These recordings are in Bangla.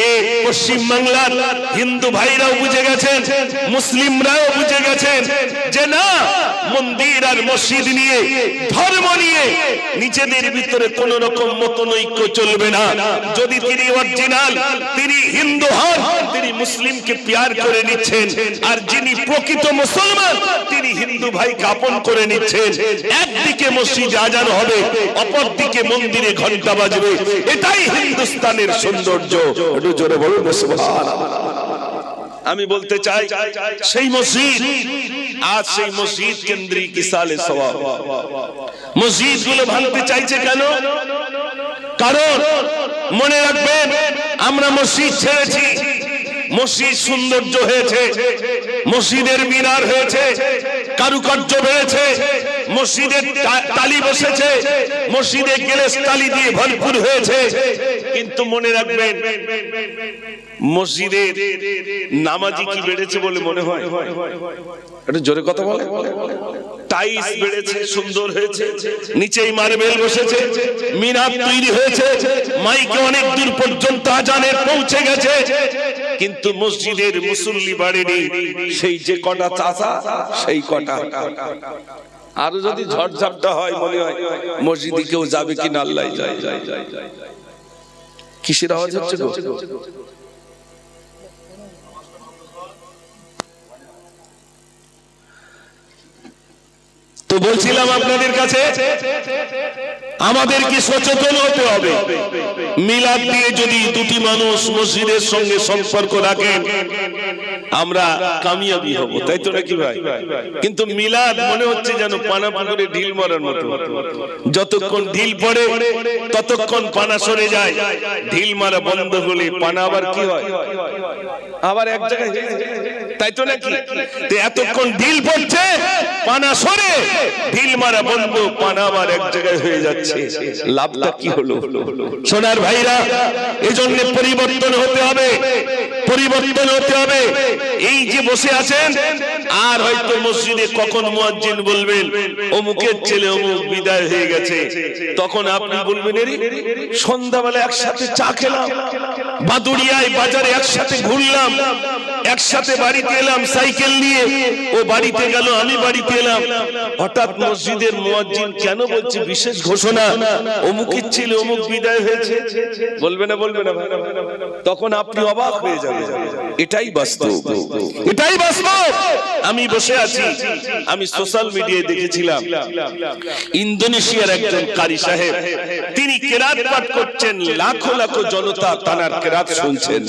এই পশ্চিম বাংলার হিন্দু ভাইরাও বুঝে গেছেন, মুসলিমরাও বুঝে গেছেন যে না, মন্দির আর মসজিদ নিয়ে, ধর্ম নিয়ে নিজেদের ভিতরে কোন রকম মতনৈক্য চলবে না। যদি তিনি অরিজিনাল, তিনি হিন্দু হন, তিনি মুসলিমকে প্যার করে নিচ্ছেন, আর যিনি প্রকৃত মুসলমান তিনি হিন্দু ভাইকে আপন করে নিচ্ছেন। একদিকে মসজিদে আজান হবে, অপরদিকে মন্দিরে ঘন্টা বাজবে। এটাই হিন্দুস্তানের সৌন্দর্য। একটু জোরে বলুন সুবহানাল্লাহ। আমি বলতে চাই, সেই মসজিদ আজ সেই মসজিদ কেন্দ্রিক ইসালে সওয়াব, মসজিদ গুলো ভাঙতে চাইছে কেন? কারণ মনে রাখবেন, আমরা মসজিদ ছেড়েছি, মসজিদ সৌন্দর্য হয়েছে, মসজিদের মিনার হয়েছে, কারুকার্য বেড়েছে, মসজিদের তালি বসেছে, মসজিদে গ্লাস তালি দিয়ে ভরপুর হয়েছে। কিন্তু মনে রাখবেন, মসজিদের নামাজি কি বেড়েছে বলে মনে হয়? একটু জোরে কথা বলে। টাইলস বেড়েছে, সুন্দর হয়েছে, নিচেই মার্বেল বসেছে, মিনার তৈরি হয়েছে, মাইকে অনেক দূর পর্যন্ত আজানের পৌঁছে গেছে, কিন্তু মসজিদের মুসল্লি বাড়েনি। সেই যে কটা চাচা, সেই কটা। আর যদি ঝড়ঝাপটা হয়, মনে হয় মসজিদে কেউ যাবে কিনা, আল্লাহ যায়। কিসের আওয়াজ হচ্ছে গো? তো বলছিলাম আপনাদের কাছে, আমাদের কি সচেতন হতে হবে। মিলাদ দিয়ে যদি দুটি মানুষ মসজিদের সঙ্গে সম্পর্ক রাখেন, আমরা কামিয়াবি হব, তাই তো নাকি ভাই? কিন্তু মিলাদ মনে হচ্ছে যেন পানা পুকুরে ঢিল মারার মতো। যতক্ষণ ঢিল পড়ে ততক্ষণ পানা সরে যায়, ঢিল মারা বন্ধ হলে পানা আবার কি হয়? আবার এক জায়গায়, তাই তো নাকি? এতক্ষণ ঢিল পড়ছে, পানা সরে, ঢিল মারা বন্ধ, পানা আবার এক জায়গায় হয়ে যাচ্ছে। লাভটা কি হলো? সোনার ভাইরা, এজন্য পরিবর্তন হতে হবে, পরিবর্তন হতে হবে। এই যে বসে আছেন, আর হয়তো মসজিদে কখন মুয়াজ্জিন বলবেন অমুকের ছেলে অমুক বিদায় হয়ে গেছে, তখন আপনি বলবেন এরি সন্ধ্যাবেলা একসাথে চা খেলাম, বাদুড়িয়ায় বাজারে একসাথে ঘুরলাম, একসাথে বাড়িতে এলাম সাইকেল নিয়ে, ও বাড়িতে গেল, আমি বাড়িতে এলাম, হঠাৎ মসজিদের মুয়াজ্জিন কেন বলছে বিশেষ ঘোষণা, অমুকের ছেলে অমুক বিদায় হয়েছে? বলবে না, বলবে না? তখন আপনি অবাক হয়ে যাবেন। এটাই বাস্তব, এটাই বাস্তব। আমি বসে আছি, আমি সোশ্যাল মিডিয়ায় দেখেছিলাম ইন্দোনেশিয়ার একজন কারি সাহেব, তিনি কেরাত পাঠ করছেন, লাখো লাখো জনতা তানার কেরাত শুনছেন,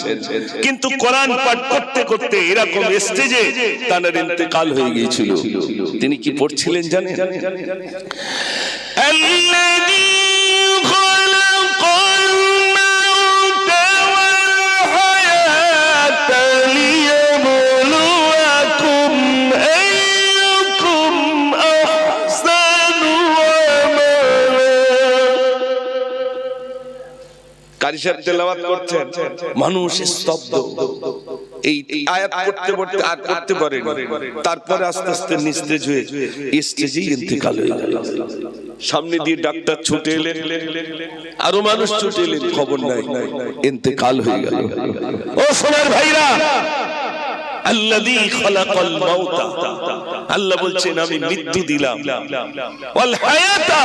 কিন্তু কোরআন পাঠ করতে করতে এরকম স্টেজে তানার ইন্তেকাল হয়ে গিয়েছিল। তিনি কি পড়ছিলেন জানেন? আল্লাযী খালাকাল মাউতা ওয়াল হায়াতা লিয়াবলুয়াকুম আইয়ুকুম আহসানু আমালা। কারি সাহেব তেলাওয়াত করছেন, মানুষ স্তব্ধ। এই আয়াত পড়তে পড়তে আর পড়তে পারেন, তারপরে আস্তে আস্তে নিস্তেজ হয়ে স্টেজেই ইন্তেকাল হয়ে গেল। সামনে দিয়ে ডাক্তার ছুটে এলেন, আরো মানুষ ছুটে এলেন, খবর নাই, ইন্তেকাল হয়ে গেল। ও সোনার ভাইরা, আল্লাযী খালাকাল মাউতা, আল্লাহ বলছেন আমি মৃত্যু দিলাম, ওয়াল হায়াতা,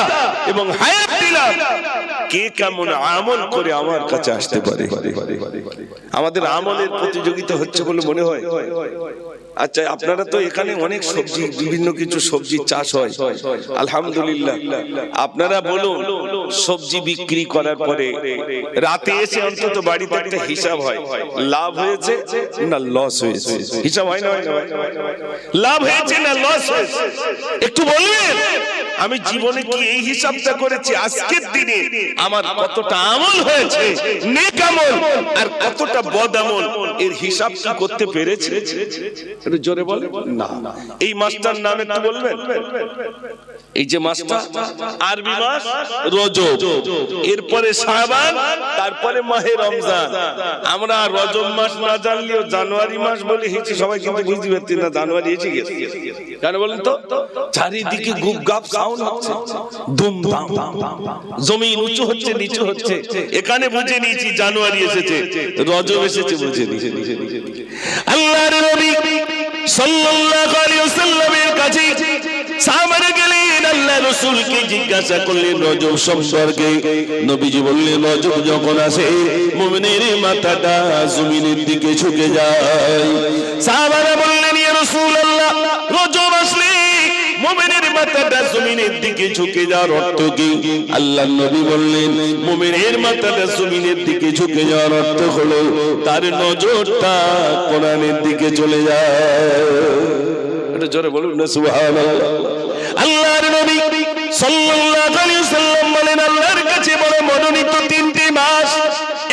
এবং হায়াত দিলাম। কে কেমন আমল করে আমার কাছে আসতে পারে? আমাদের আমলের প্রতিযোগিতা হচ্ছে বলে মনে হয়। আচ্ছা, আপনারা তো এখানে অনেক সবজি, বিভিন্ন কিছু সবজি চাষ হয়, আলহামদুলিল্লাহ। আপনারা বলুন, সবজি বিক্রি করার পরে রাতে এসে অন্তত বাড়িতে একটা হিসাব হয়, লাভ হয়েছে না লস হয়েছে? হিসাব হয় না? লাভ হয়েছে না লস হয়েছে? একটু বলবেন। আমি জীবনে কি এই হিসাবটা করেছি, আজকের দিনে আমার কতটা আমল হয়েছে, নেক আমল, আর কতটা বদ আমল, এর হিসাব কি করতে পেরেছে? একটু জোরে বলেন না। এই মাসটার নাম একটু বলবেন। এই যে মাসটা, আরবি মাস, রজব রজব, এরপরে শাবান, তারপরে মাহে রমজান। আমরা রজব মাস না জানলেও জানুয়ারি মাস বলে হেঁচে সবাই কিন্তু বুঝতে পারছি না জানুয়ারি এসে গেছে। কেন বলেন তো? চারিদিকে গুপ গাপ সাউন্ড হচ্ছে, ধুমধাম, জমিন উঁচু হচ্ছে নিচু হচ্ছে, এখানে বুঝে নিয়েছি জানুয়ারি এসেছে, রজব এসেছে বুঝে নিয়েছি। আল্লাহর নবী সাল্লাল্লাহু আলাইহি ওয়াসাল্লামের কাছে সাহাবারা গেলেন, আল্লাহ রাসূলকে জিজ্ঞাসা করলেন রজব সম্পর্কে। নবীজি বললেন রজব যখন আসে মুমিনের মাথাটা জমিনের দিকে ঝুঁকে যায়। সাহাবারা বললেন ইয়া রাসূলুল্লাহ, রজব আসলে মুমিনের মাথাটা জমিনের দিকে ঝুঁকে যাওয়ার অর্থ কি? আল্লাহর নবী বললেন মুমিনের মাথাটা জমিনের দিকে ঝুঁকে যাওয়ার অর্থ হলো তার নজরটা কোরআনের দিকে চলে যায়। এটা জোরে বলুন না সুবহানাল্লাহ। আল্লাহর নবী সাল্লাল্লাহু আলাইহি ওয়াসাল্লাম বলেন আল্লাহর কাছে বড় মনোনীত তিনটি মাস,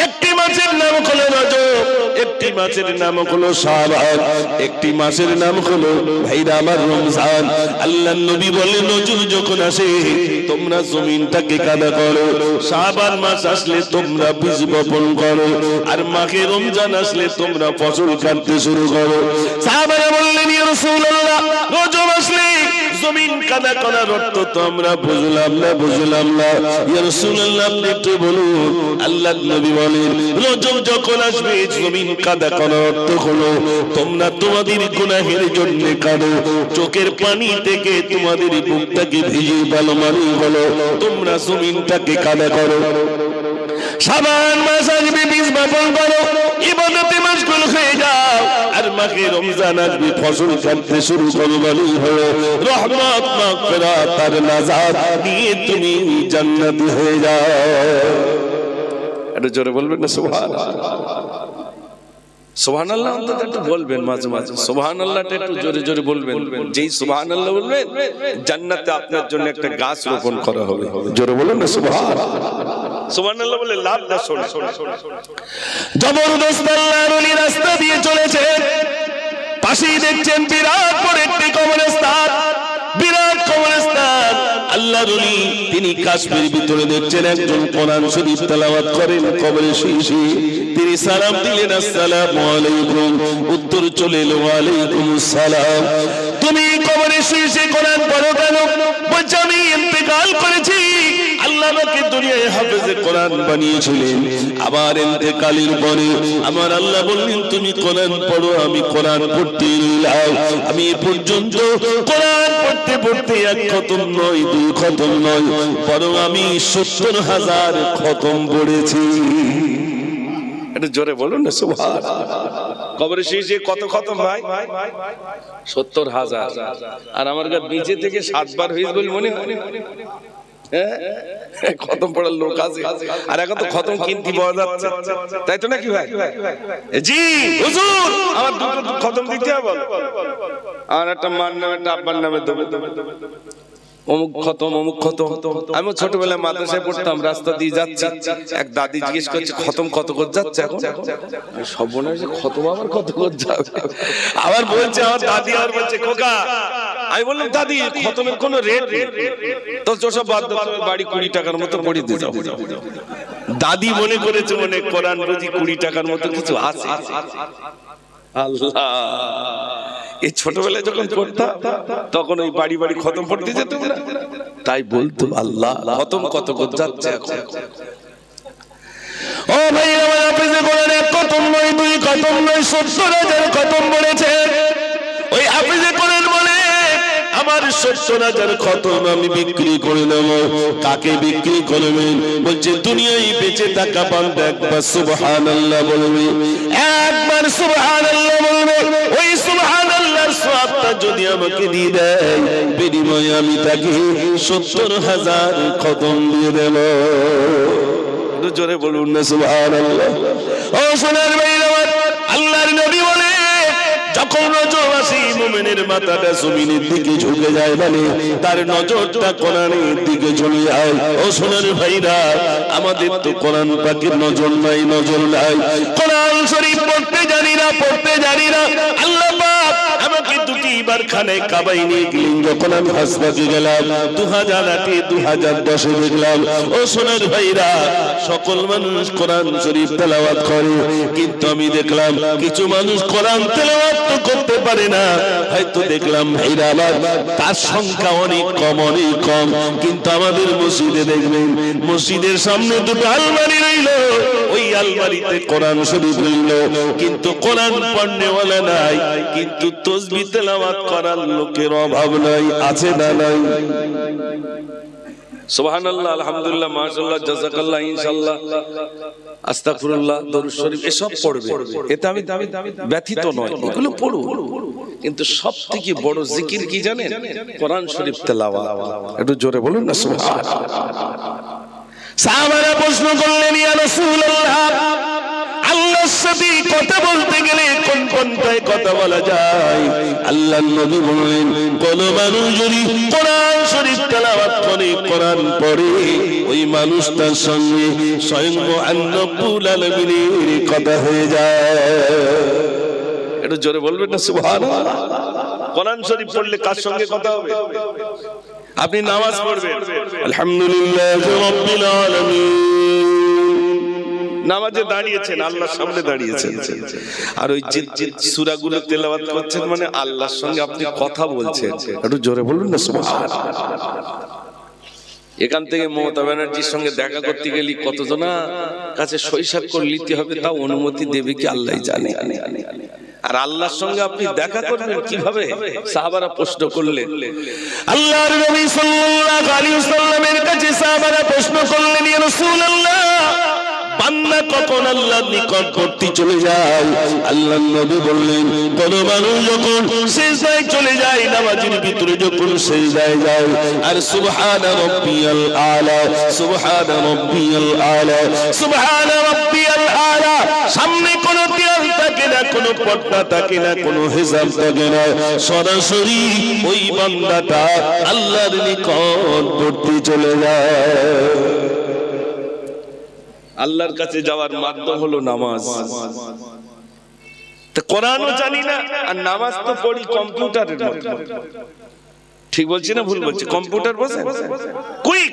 একটি মাসের নাম হলো রজব, একটি মাসের নাম হলো শাবান, একটি মাসের নাম হলো ভাইরা আমার রমজান। আল্লাহর নবী বলেন রজব যখন আসে তোমরা জমিনটাকে কাদা করো, শাবান মাস আসলে তোমরা বীজ বপন করো, আর মাহে রমজান আসলে তোমরা ফসল কাটতে শুরু করো। সাহাবারা বললেন ইয়া রাসূলুল্লাহ, রজব আসলে জমিন কাদা করার অর্থ তো আমরা বুঝলাম না ইয়া রাসূলুল্লাহ, আপনি একটু বলুন। আল্লাহর নবী বলেন রজব যখন আসবে জমিন কাদা করার অর্থ হলো তোমরা তোমাদের গুনাহের জন্য কাঁদো, চোখের পানি থেকে তোমাদের বুকটাকে ভিজিয়ে ভালো মানে হলো তোমরা জমিনটাকে কাদা করো। শাবান মাস আসবে বীজ বপন করো, ইবাদতে মাশগুল হয়ে যাও, আর মাহে রমজান আসবে ফসল কাটতে শুরু করো, বলি হলো রহমত মাগফিরাত আর নাজাত নিয়ে তুমি জান্নাতি হয়ে যাও। একটু জোরে বলবেন না সুবহানাল্লাহ। সুবহানাল্লাহ অন্তত একটু বলবেন মাঝে মাঝে, সুবহানাল্লাহটা একটু জোরে জোরে বলবেন। যেই সুবহানাল্লাহ বলবেন জান্নাতে আপনার জন্য একটা গাছ রোপণ করা হবে। জোরে বলুন না সুবহানাল্লাহ। সুবহানাল্লাহ বলে লাভ না শোনে। জবরদস্ত আল্লাহর ওলি রাস্তা দিয়ে চলেছে, পাশেই দেখছেন বিরাট বড় একটি কবরস্থান, বিরাট কবরস্থান। আল্লাহর ওলি তিনি কাশ্মীর ভিতরে দেখছেন একজন কোরআন শরীফ তেলাওয়াত করেন কবরের শীর্ষে। তিনি সালাম দিলেন আসসালামু আলাইকুম, উত্তর চলে এলো ওয়া আলাইকুমুস সালাম। তুমি কবরের শীর্ষে কোরআন পড়ো কেন? বলছে আমি ইন্তেকাল করেছি, আল্লাহ আমাকে দুনিয়ায় হাফেজে কোরআন বানিয়েছিলেন, আবার ইন্তেকালের পরে আমার আল্লাহ বললেন তুমি কোরআন পড়ো, আমি কোরআন পড়তে রইলাম। আমি এ পর্যন্ত কোরআন পড়তে পড়তে এক খতম নয়, দুই খতম নয়, বরং আমি ৭০,০০০ খতম পড়েছি। এটা জোরে বলুন না সুবহানাল্লাহ। কবরের শীর্ষে কত খতম ভাই? ৭০,০০০। আর আমার কাছে নিচে থেকে ৭ বার হয়েছে বলে মনে হয়। খতম পড়ার লোক আছে, আর এখন তো খতম কিনতে পাওয়া যাচ্ছে, তাই তো নাকি ভাই? জি হুজুর, আমার দুটো খতম দিতে হবে। আর একটা মার নামে একটা আব্বার নামে দেবে, অমুক খতম অমুক খতম। আমি ছোটবেলায় মাদ্রাসায় পড়তাম, রাস্তা দিয়ে যাচ্ছি, এক দাদি জিজ্ঞেস করছে খতম কত করে যাচ্ছে এখন? সর্বনাশ, খতম আবার কত করে যাবে? আবার বলছে আমার দাদি, আর বলছে খোকা। আমি বললাম দাদি খতমের কোনো রেট নেই তো, সব বাদ দাও, বাড়ি ২০ টাকার মতো পড়িতে যাও। দাদি মনে করেছে মনে কোরআন বুঝি ২০ টাকার মতো কিছু আছে। আল্লাহ, এই ছোটবেলায় যখন পড়তাম তখন ওই বাড়ি বাড়ি খতম পড়তে যেত, তাই বলতো আল্লাহ খতম কত করে যাচ্ছে এখন। ও ভাই আমার হাফেজে কোরআন এক খতম নয়, দুই খতম নয়, ৭০,০০০ খতম পড়েছে। ওই হাফেজে কোরআন বলে আমার ৭০,০০০ খতম আমি বিক্রি করে দেব। কাকে বিক্রি করবেন? বলছে দুনিয়ায় বেঁচে থাকা বান্দা একবার সুবহানাল্লাহ বলবে, একবার সুবহানাল্লাহ বলবে, ওই সুবহানাল্লাহর সওয়াবটা যদি আমাকে দিয়ে দেয় বিনিময়ে আমি তাকে ৭০,০০০ খতম দিয়ে দেব। জোরে বলুন না সুবহানাল্লাহ। ও সোনার ভাইরা, আল্লাহর নবী বলে যখন রজব আসে মুমিনের মাথাটা জমিনের দিকে ঝুঁকে যায়, মানে তার নজরটা কোরআনের দিকে চলে যায়। ও সোনার ভাইরা, আমাদের তো কোরআন পাকের নজর নাই। কোরআন শরীফ পড়তে জানি না। আল্লাহ পাক আমাকে দুটি এইবার খানে কাবাই নিয়ে গেলেন। যখন আমি হাসপাতালে গেলাম 2008 2010 দেখলাম ও সোনার ভাইরা সকল মানুষ কোরআন শরীফ তেলাওয়াত করে, কিন্তু আমি দেখলাম কিছু মানুষ কোরআন তেলাওয়াত তো করতে পারে না। হয়তো দেখলাম ভাইরা আমার তার সংখ্যা অনেক কম, কিন্তু আমাদের মসজিদে দেখবেন মসজিদের সামনে দুটো আলমারি রইল, ওই আলমারিতে কোরআন শরীফ রইল, কিন্তু কোরআন পড়নেওয়ালা নাই, কিন্তু তাসবিহ তেলাওয়াত করার লোকের অভাব নাই। আছে না নাই? সুবহানাল্লাহ, আলহামদুলিল্লাহ, মাশাআল্লাহ, জাযাকাল্লাহ, ইনশাআল্লাহ, আস্তাগফিরুল্লাহ, দরুদ শরীফ এসব পড়বে, এটা আমি ব্যথিত নয়, এগুলো পড়ুন, কিন্তু সবথেকে বড় জিকির কি জানেন? কোরআন শরীফ তেলাওয়াত। একটু জোরে বলুন না সুবহানাল্লাহ। সাহাবারা প্রশ্ন করলেন, ইয়া রাসূলুল্লাহ, আল্লাহর সাথে কথা বলতে গেলে কোন পন্থায় কথা বলা যায়? আল্লাহর নবী বললেন, কোন মানুষ যদি কোরআন শরীফ তেলাওয়াত করে, কোরআন পড়ে, ওই মানুষটার সঙ্গে স্বয়ং রব্বুল আলামিনের কথা হয়ে যায়। একটু জোরে বলবেন না সুবহানাল্লাহ। কোরআন শরীফ পড়লে কার সঙ্গে কথা হবে? আপনি নামাজ পড়বেন, আলহামদুলিল্লাহি রাব্বিল আলামিন, নামাজে দাঁড়িয়েছেন, আল্লাহর সামনে দাঁড়িয়েছেন, আর ওই যে সূরাগুলো তেলাওয়াত করছেন মানে আল্লাহর সঙ্গে আপনি কথা বলছেন। একটু জোরে বলুন না সুবহানাল্লাহ। এখান থেকে মমতা ব্যানার্জির সঙ্গে দেখা করতে গেলে কতজনা কাছে সই স্বাক্ষর নিতে হবে, তাও অনুমতি দেবে কি আল্লাহই জানে। আর আল্লাহর সঙ্গে আপনি দেখা করবেন কিভাবে? সাহাবারা প্রশ্ন করলেন, আল্লাহর নবী সাল্লাল্লাহু আলাইহি ওয়াসাল্লামের কাছে সাহাবারা প্রশ্ন করলেন, ইয়া রাসূলুল্লাহ, বান্দা কখন আল্লাহর নিকটবর্তী চলে যায়? আল্লাহর নবী বললেন, কোন মানুষ যখন সিজদায় চলে যায়, নামাজের ভিতরে যখন সিজদায় যায়, আর সুবহানা রাব্বিয়াল আলা, সুবহানা রাব্বিয়াল আলা, সুবহানা রাব্বিয়াল আলা, সামনে কোনো দেয়াল থাকে না, কোনো পর্দা থাকে না, কোনো হিজাব থাকে না, সরাসরি ওই বান্দাটা আল্লাহর নিকটবর্তী চলে যায়। আল্লাহর কাছে যাওয়ার মাধ্যম হলো নামাজ। তো কোরআনও জানি না আর নামাজ তো পড়ি কম্পিউটারের মতো। ঠিক বলছি না ভুল বলছি? কম্পিউটার বসে কুইক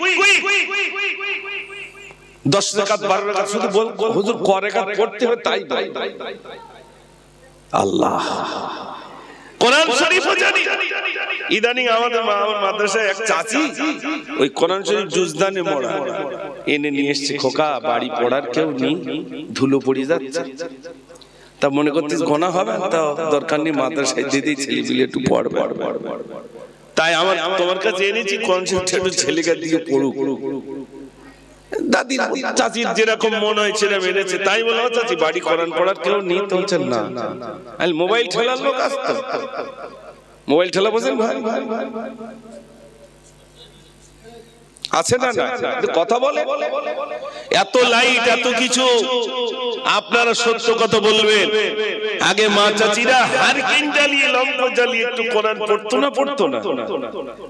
10 রাকাত 12 রাকাত শুধু বল হুজুর ক রাকাত পড়তে হয় তাই আল্লাহ। কোরআন শরীফও জানি। ইদানিং আমাদের মাদ্রাসায় এক চাচি ওই কোরআন শরীফ জুজদানে মোড়া এনে নিয়ে এসেছে। খোকা, বাড়ি পড়ার কেউ নেই, ধুলো পড়ে যাচ্ছে, তা মনে করছিস গোনা হবে, তা দরকার নেই, মাদ্রাসায় দিদি ছেলেপিলে একটু পড়বে, তাই আমার তোমার কাছে এনেছি কোরআন শরীফ একটু ছেলেকে দিয়ে পড়ুক। দাদি চাচির যেরকম মনে হয়েছে মেনেছে, তাই বলো চাচি বাড়ি কোরআন পড়ার কেউ নেই, তো বলছেন না, মোবাইল ঠেলার লোক আসতো, মোবাইল ঠেলা বোঝেন ভাই? আছে না না কথা বলে, এত লাইট এত কিছু, আপনারা সত্য কথা বলবেন। আগে মা চাচিরা হারকিন জ্বালিয়ে লম্বা জ্বালিয়ে একটু কোরআন পড়তো না,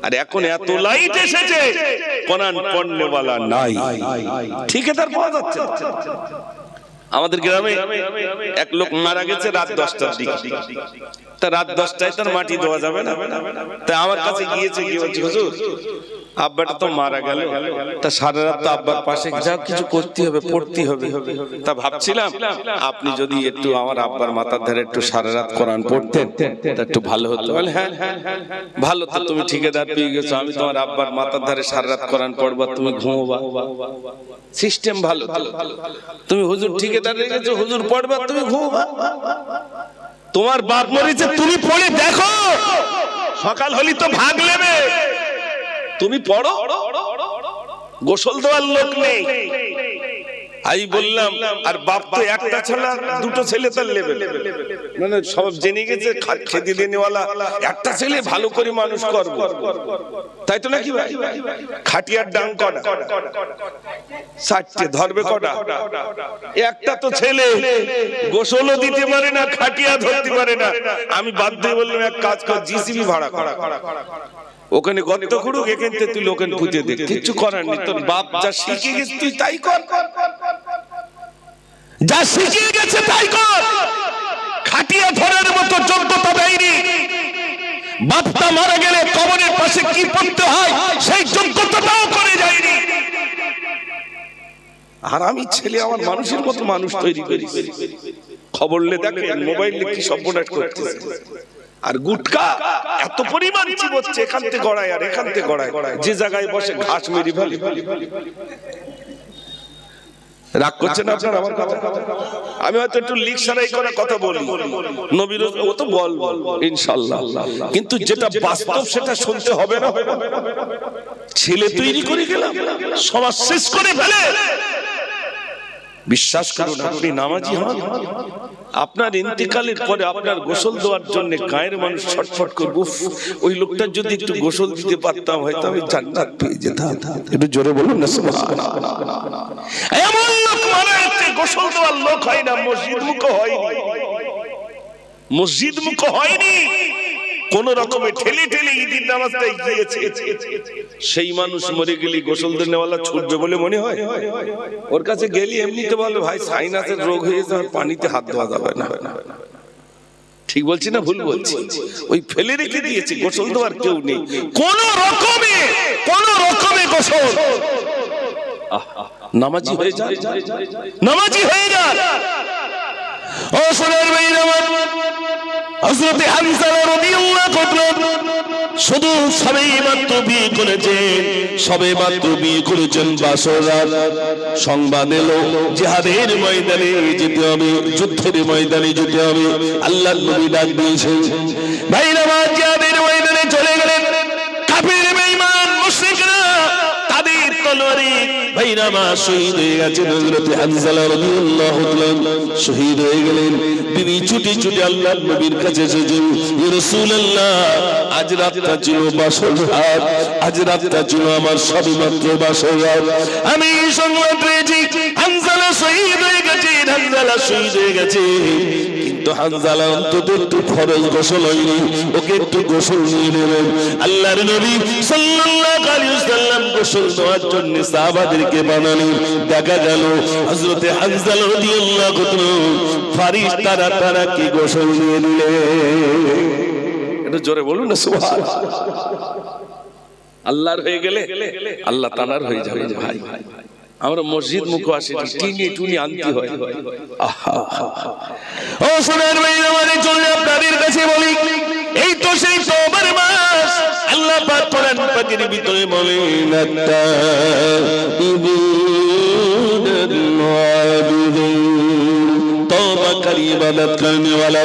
আর এখন এত লাইট এসেছে কোরআন পড়নেওয়ালা নাই, ঠিকাদার পাওয়া যাচ্ছে। আমাদের গ্রামে এক লোক মারা গেছে রাত 10টার দিকে, তা রাত 10টায় তার মাটি দেওয়া যাবে না, তাই আমার কাছে গিয়েছে, গিয়ে বলছে হুজুর আব্বাটা তো মারা গেল, তা সারা রাত তো আব্বার পাশে যা কিছু করতে হবে, পড়তে হবে, তা ভাবছিলাম আপনি যদি একটু আমার আব্বার মাথার ধারে একটু সারা রাত কোরআন পড়তেন তা একটু ভালো হতো। বলে হ্যাঁ ভালো, তো তুমি ঠিকাদার পেয়ে গেছো, আমি তোমার আব্বার মাথার ধারে সারা রাত কোরআন পড়বা, তুমি ঘুমোবা, সিস্টেম ভালো। তুমি হুজুর ঠিকাদার রেখেছো, হুজুর পড়বা, তুমি ঘুমোবা। তোমার বাপ মরেছে, তুমি পড়ে দেখো, সকাল হলি তো ভাগ নেবে, তুমি পড়ো, গোসল দেওয়ার লোক নেই। আমি বললাম আর বাপ তো একটা ছেলে, দুটো ছেলে তার লেবে, মানে সব জেনে গেছে খেতে দেনেওয়ালা একটা ছেলে ভালো করে মানুষ করব, তাই তো নাকি ভাই? খাটিয়ার ডাং কটা? 60টে, ধরবে কটা? একটা তো ছেলে, গোসলও দিতে পারে না, খাটিয়া ধরতে পারে না। আমি বাধ্য হয়ে বললাম এক কাজ কর, জিসিবি ভাড়া কর, ওখানে গর্ত খুঁড়ুক, এখান থেকে তুই লোকেন পুঁতে দে, কিছু করার নেই। তোর বাপ যা শিখে গেছে তুই তাই কর, যা শিখে গেছে তাই কর। খাটিয়া ধরার মতো যোগ্যতা দেয়নি, বাপটা মারা গেলে কবরের পাশে কি পড়তে হয় সেই যোগ্যতাটাও করে যায়নি। আর আমি ছেলে আমার মানুষের মতো মানুষ তৈরি করি, খবর লে দেখেন মোবাইলে কি সর্বনাশ করতেছে। আর গুটকা এত পরিমাণ চিবোচ্ছে, এখান থেকে গড়ায় আর এখান থেকে গড়ায়, যে জায়গায় বসে ঘাস মেরে ফেলে। রাগ করছেন আপনারা আমার কথা? আমি হয়তো একটু লিক সারাই করে কথা বলি, নবীর ও তো বল ইনশাআল্লাহ, কিন্তু যেটা বাস্তব সেটা শুনতে হবে না? ছেলে তৈরি করে গেলাম, সমাজ শেষ করে ফেলে। বিশ্বাস করুন, আপনি নামাজি হন, আপনার ইন্তেকালের পরে আপনার গোসল দেওয়ার জন্য গায়ের মানুষ ছটফট করবে, ওই লোকটা যদি একটু গোসল দিতে পারতাম হয়তো আমি জান্নাত পেয়ে যেতাম। একটু জোরে বলুন না সুবহানাল্লাহ। এমন লোক মারা গেছে, গোসল দেওয়ার লোক হয় না, মসজিদ মুখ হয়নি, মসজিদ মুখ হয়নি, কোন রকমে ঠেলে ঠেলে ঈদের নামাজটা গিয়েছে। সেই মানুষ মরে গেলে গোসল দেওয়ালা ছুটবে বলে মনে হয়? ওর কাছে গেলি এমনিতে বলে ভাই সাইনাসের রোগ হয়েছে, পানিতে হাত ধোয়া যাবে না। ঠিক বলছি না ভুল বলছি? ওই ফেলে রেখে দিয়েছে, গোসল দেওয়ার কেউ নেই, কোন রকমে গোসল। নামাজি হয়ে যায়, নামাজি হয়ে যায়। ও সোনার ভাইরা, হযরত হামজা রাদিয়াল্লাহু আনহু শুধু সবেমাত্র বিয়ে করেছেন, বাসরাত সংবাদ এলো জিহাদের ময়দানে যেতে হবে, যুদ্ধের ময়দানে যেতে হবে। আল্লাহর নবী ডাক দিয়েছেন, ভাইরা জিহাদের ময়দানে চলে গেলেন। কাফির বেঈমান মুশরিকরা তাদের তলোয়ারে ভাইরা শহীদ হয়ে গেছেন। হযরত হামজা রাদিয়াল্লাহু তাআলা শহীদ হয়ে গেলেন। বিবি ছুটি ছুটি আল্লাহর নবীর কাছে এসেছেন, ইয়া রাসূলুল্লাহ, আজ রাতটা ছিল বাসর রাত, আজ রাতটা ছিল আমার সবেমাত্র বাসর রাত। আমি সংবাদ পেয়েছি হামজা শহীদ হয়ে গেছে, হামজা শহীদ হয়ে গেছে, কিন্তু হামজা অন্তত একটু ফরজ গোসল হয়নি, ওকে একটু গোসল নিয়ে নেবেন। আল্লাহর নবী সাল্লাল্লাহু আলাইহি ওয়াসাল্লাম গোসল দেওয়ার জন্য সাহাবাদেরকে বানালেন। দেখা গেল হযরত হামজা রাদিয়াল্লাহু তাআলা ফারিস্তারা তারা কি গোসল নিয়ে নিলেন। একটু জোরে বলুন না সুবহানাল্লাহ। আল্লাহর হয়ে গেলে আল্লাহ তাআলার হয়ে যাবে ভাই। আমরা মসজিদ মুখে আসি, টিনি টুনি আনতে হয়। ও সোনার ভাইরা, মানে চলে আপনাদের কাছে বলি, এই তো সেই তওবার মাস। আল্লাহ পাক কোরআন পাকের ভিতরে বলেন, তওবাকারী ইবাদত করনে ওয়ালা,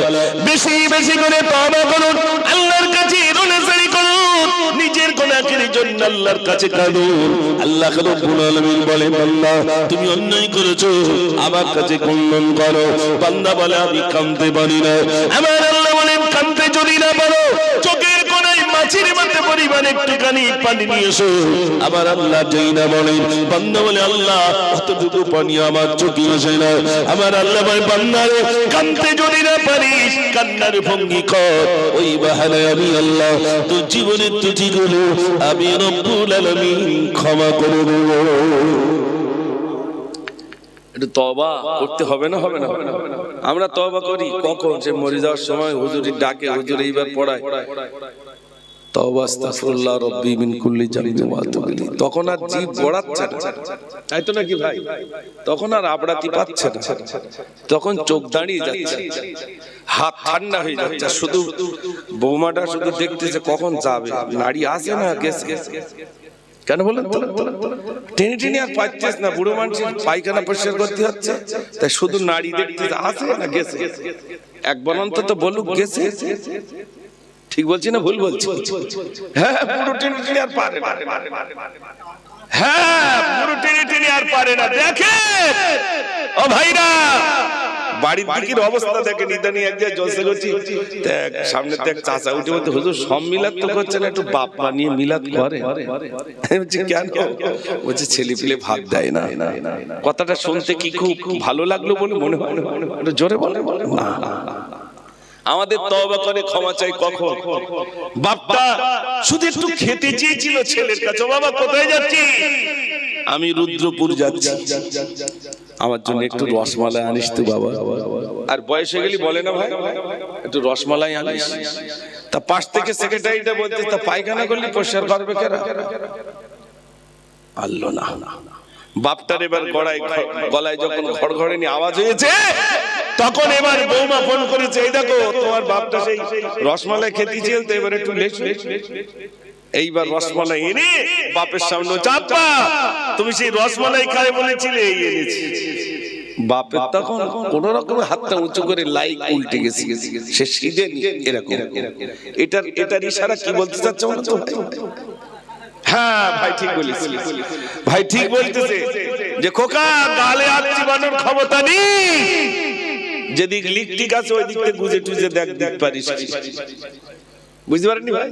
বেশি বেশি করে তওবা করুন, আল্লাহর কাছে রোনাজারি করুন, নিজের গুনাহের জন্য আল্লাহর কাছে কাঁদুন। আল্লাহ রাব্বুল আলামিন বলেন, বান্দা তুমি অন্যায় করেছো, আমার কাছে খণ্ডন করো। বান্দা বলে আমি কাঁদতে পারি না। আমার আল্লাহ বলেন, কাঁদতে যদি না পারো, চোখের কোণায় মাছির মতো পরিমাণ একটুখানি পানি নিয়ে এসো। আবার আল্লাহ যেই না বলেন, বান্দা বলে আল্লাহ অতটুকু পানি আমার চোখে আসে না। আমার আল্লাহ বলে, বান্দারে কাঁদতে যদি না পারিস, কান্নার ভঙ্গি কর, ওই বাহানায় আমি আল্লাহ তোর জীবনের ত্রুটিগুলো আমি রব্বুল আলামিন ক্ষমা করে দেব। একটু তওবা করতে হবে না? হবে না? আমরা তওবা করি কখন? সে মরে যাওয়ার সময় হুজুরের ডাকে, হুজুর এইবার পড়ায় তওবা আস্তাগফিরুল্লাহ রাব্বি মিন কুল্লি জামবিন ওয়া আতুবু ইলাইহি, তখন আর জিভ গড়াচ্ছে না, তাই তো নাকি ভাই? তখন আর আবড়াতি পাচ্ছে না, তখন চোখ দাঁড়িয়ে যাচ্ছে, হাত ঠান্ডা হয়ে যাচ্ছে, শুধু বৌমাটা শুধু দেখতেছে কখন যাবে, নাড়ি আসে না গেছে। কেন বলেন তো? টেনে টেনে আর পাচ্ছিস না, বুড়ো মানুষের পায়খানা পরিষ্কার করতে হচ্ছে, তাই শুধু নাড়ি দেখতেছে আসে না গেছে। একবার অন্তত বলুক গেছে। ঠিক বলছি না ভুল বলছি? হ্যাঁ, পুরো টেনে টেনে আর পারে না। হ্যাঁ, পুরো টেনে টেনে আর পারে না। দেখেন ও ভাইরা, বাড়ির দিকের অবস্থা দেখেন। ইদানি এক জায়গায় জলসা করছি, সামনে তো এক চাচা উঠে বলতে, হুজুর সব মিলাদ তো করছে না, একটু বাপ বানিয়ে মিলাদ করে। কেন? বলছে ছেলে পিলে ভাত দেয় না। কথাটা শুনতে কি খুব ভালো লাগলো বলে মনে হয়? জোরে বলে না। আমাদের তওবা করে ক্ষমা চাই কখন? বাপটা শুধু একটু খেতে চেয়েছিল ছেলের কাছে, বাবা কোথায় যাচ্ছি? আমি রুদ্রপুর যাচ্ছি, আমার জন্য একটু রসমালাই আনিস তো বাবা। আর বয়স হয়ে গেলি বলে না ভাই একটু রসমালাই আনিস। তা পাশ থেকে সেক্রেটারিটা বলতে তা পায়খানা করলি পরিষ্কার করবে কেরা? আল্লো না। বাপটার এবার গলায় যখন ঘড়ঘড়ানি আওয়াজ হয়েছে তখন এবার বৌমা ফোন করেছে, এই দেখো তোমার বাপটা সেই রসমালাই খেতে চেয়েছে, এবার একটু লেস। এইবার রসমালাই এনে বাপের সামনে, চাপা তুমি সেই রসমালাই খায় বলেছিলে, এই এনেছি। বাপের তখন কোন রকম হাতটা উঁচু করে লাইক উল্টে গেছে, সে সিধে এরকম। এটার ইশারা কি বলতে চাচ্ছ বলো তো? হ্যাঁ ভাই ঠিক বলেছে, ভাই ঠিক বলতেছে যে খোকা গালে হাত চিবানোর ক্ষমতা নেই, যেদিক লিকটিক আছে ওই দিক থেকে গুজে টুজে দেখ পারিস। বুঝতে পারেননি ভাই?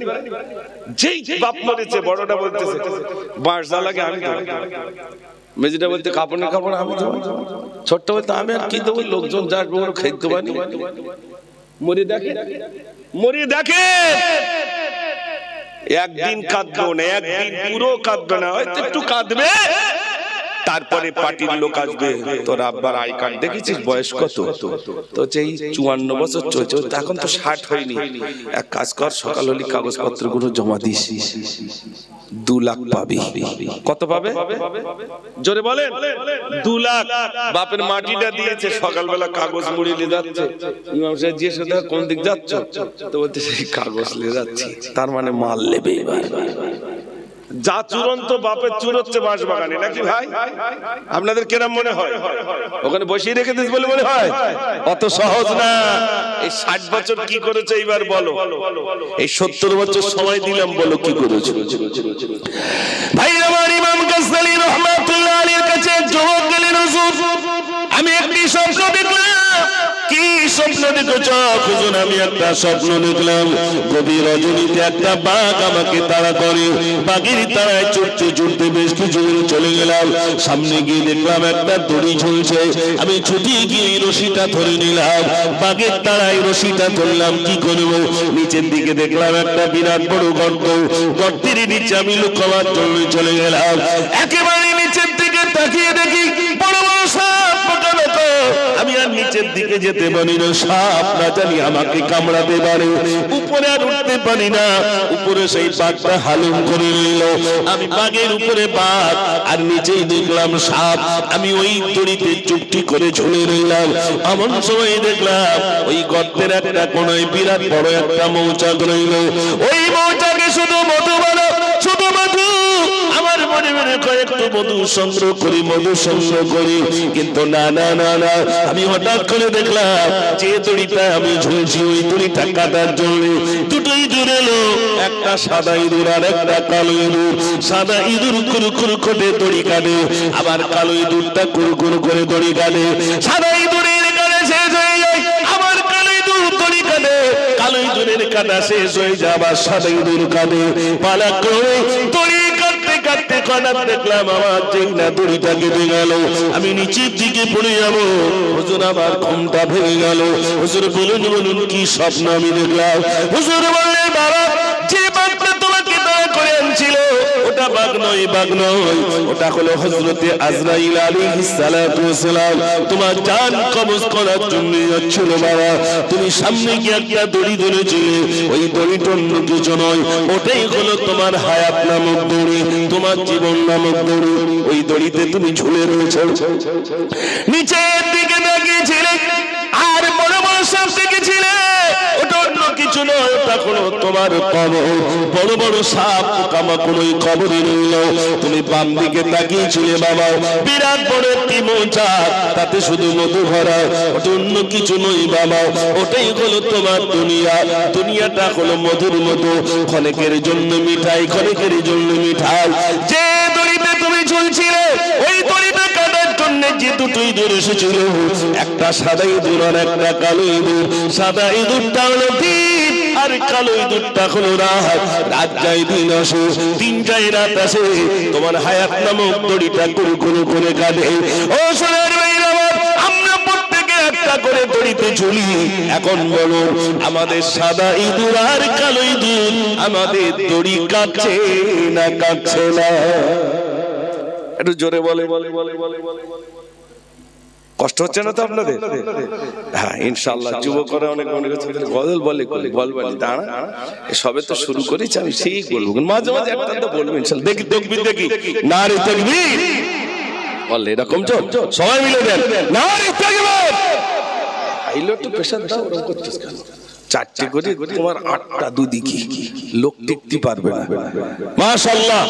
যেই বাপ মরেছে বড়টা বলতেছে বাঁশ জ্বালাকে আমি দেবো, মেজিটা বলতে কাপড়ের কাপড় আমি দেবো, ছোট্ট বলতে আমি আর কি দেবো, লোকজন যার বড় খাইতে পারি। মরিয়ে দেখে একদিন কাঁদবো না, একদিন পুরো কাঁদবে না, হয়তো একটু কাঁদবে, তারপরে পার্টির লোক আসবে, তোর আব্বার আই কার্ড দেখেছিস, বয়স কত? তো সেই 54 বছর চলছে, এখন তো 60 হয়নি। এক কাজ কর, সকাল হলে কাগজপত্র গুলো জমা দিস, 2 লাখ পাবি। কত পাবে জোরে বলেন? 2 লাখ। বাপের মাটিটা দিয়েছে, সকালবেলা কাগজ মুড়িয়ে যাচ্ছে, ইমাম সাহেব জিজ্ঞেস করতে কোন দিক যাচ্ছ, তো বলতে সেই কাগজ নিয়ে যাচ্ছি, তার মানে মাল নেবে। এবার যা চূড়ান্ত বাপের চুর হচ্ছে বাঁশ বাগানে, নাকি ভাই? আপনাদের কেরাম মনে হয়? ওখানে বসিয়ে রেখে দিস বলে মনে হয়? অত সহজ না। এই 60 বছর কি করেছে এইবার বলো, এই 70 বছর সময় দিলাম, বলো কি করেছে? ভাই আমার ইমাম গাজ্জালী রাহমাতুল্লাহ আলাইহির কাছে যুবক গেলেন, হুজুর আমি একটি স্বপ্ন দেখলাম। কি স্বপ্ন দেখেছ? হুজুর আমি একটা স্বপ্ন দেখলাম, গভীর রজনীতে একটা বাঘ আমাকে তাড়া করে, বাঘের তাড়ায় ছুটতে ছুটতে বেশ কিছু চলে গেলাম, সামনে গিয়ে দেখলাম একটা দড়ি ঝুলছে, আমি ছুটে গিয়ে রশিটা ধরে নিলাম, বাঘের তাড়ায় রশিটা ধরলাম, কি করবো? নিচের দিকে দেখলাম একটা বিরাট বড় গর্ত, গর্তের নিচে আমি লুকাবার জন্য চলে গেলাম। একেবারে নিচের দিকে তাকিয়ে দেখি বড় বড় সাপ পোকামাকড়, আমি আর নিচের দিকে যেতে পারি না, সাপ না জানি আমাকে কামড়াতে পারে, উপরে আর উঠতে পারি না, উপরে সেই বাঘটা হালুম করে নিল, আমি বাঘের উপরে বাঘ আর নিচেই দেখলাম সাপ, আমি ওই দড়িতে চুপটি করে ঝুলে রইলাম। এমন সময় দেখলাম ওই গর্তের একটা কোনায় বিরাট বড় একটা মৌচাক রইল, ওই মৌচাকে শুধু মধু বানা, শুধু মধু। আমার মনে মনে কয়েকটু মধু সংগ্রহ করি, মধু সংগ্রহ করি, কিন্তু না না না না, আমি হঠাৎ করে দেখলাম যে দড়িটা আমি ঝুলছি ওই দড়িটা কাটার জন্য দুটোই ইঁদুর এলো, একটা সাদা ইঁদুর আর একটা কালো ইঁদুর। সাদা ইঁদুর কুরকুর করে দড়ি কাটে, আবার কালো ইঁদুরটা কুরকুর করে দড়ি কাটে। সাদা ইঁদুরের কাটে শেষ হয়ে যায়, আবার কালো ইঁদুর দড়ি কাটে, কালো ইঁদুরের কাটা শেষ হয়ে যায়, আবার সাদা ইঁদুর কাটে। পালা করে দড়ি কাটতে কাটতে হঠাৎ দেখলাম আমার যেই না দড়িটা কেটে গেল, আমি নিচের দিকে পড়ে যাবো। হুজুর আমার ঘুমটা ভেঙে গেল। হুজুর বলুন বলুন কি স্বপ্ন আমি দেখলাম? হুজুর বললেন বাবা, যে বাঘটা তোমাকে দয়া করে আনছিল ওটা বাঘ নয়, বাঘ নয়, ওটা হলো হযরতে আজরাইল আলাইহিস সালাতু ওয়াস সালাম, তোমার জান কবজ করার জন্য যাচ্ছিল বাবা। তুমি সামনে গিয়ে একটা দড়ি ধরেছিলে, ওই দড়িটা অন্য কিছু নয়, ওটাই হলো তোমার হায়াত নামক দড়ি, তোমার জীবন নামক দড়ি। ওই দড়িতে তুমি ঝুলে রয়েছো। নিচের দিকে তাকিয়েছিলে আর বড় বড় সাপ দেখেছিলে, ওটা অন্য কিছু নয়, ওটা হলো তোমার কবর। বড় বড় সাপ পোকামাকড় কবরে রইল। তুমি বাম দিকে তাকিয়েছিলে বাবা, বিরাট বড় একটি মৌচাক, তাতে শুধু মধু ভরা, ওটা অন্য কিছু নয় বাবা, ওটাই হলো তোমার দুনিয়া। দুনিয়াটা হলো মধুর মতো, ক্ষণেকের জন্য মিঠাই, ক্ষণেকের জন্য মিঠাই। যে দড়িতে তুমি ঝুলছিলে ওই দড়িটা কাটার জন্য যে দুটো ইঁদুর এসেছিল, একটা সাদা ইঁদুর আর একটা কালো ইঁদুর। সাদা ইঁদুরটা হলো দিন আর কালো ইঁদুরটা হলো রাত। রাত যায় দিন আসে, দিন যায় রাত আসে, তোমার হায়াত নামক দড়িটা কুরকুর করে কাটে। ও সোনার ভাইরা, আমরা প্রত্যেকে একটা করে দড়িতে ঝুলি। এখন বলো, আমাদের সাদা ইঁদুর আর কালো ইঁদুর আমাদের দড়ি কাটছে না কাটছে না? একটু জোরে বলে বলে বলে বলে বলে কষ্ট হচ্ছে না তো আপনাদের? হ্যাঁ ইনশাআল্লাহ। যুবকরা অনেক মনে করছে গজল বলে দাঁড়া, সবে তো শুরু করেছি, আমি সেই বলবো, মাঝে মাঝে একটা তো বলবো ইনশাআল্লাহ। দেখি দেখি নারে তাকবীর বলে, এরকম তো সবাই মিলে দেন নারে তাকবীর। আইলো একটু প্রেসার দাও, ওরকম করছিস কেন? চারটে করে তোমার 8টা দুদিকে লোক টিকতে পারবে না। মাশাআল্লাহ।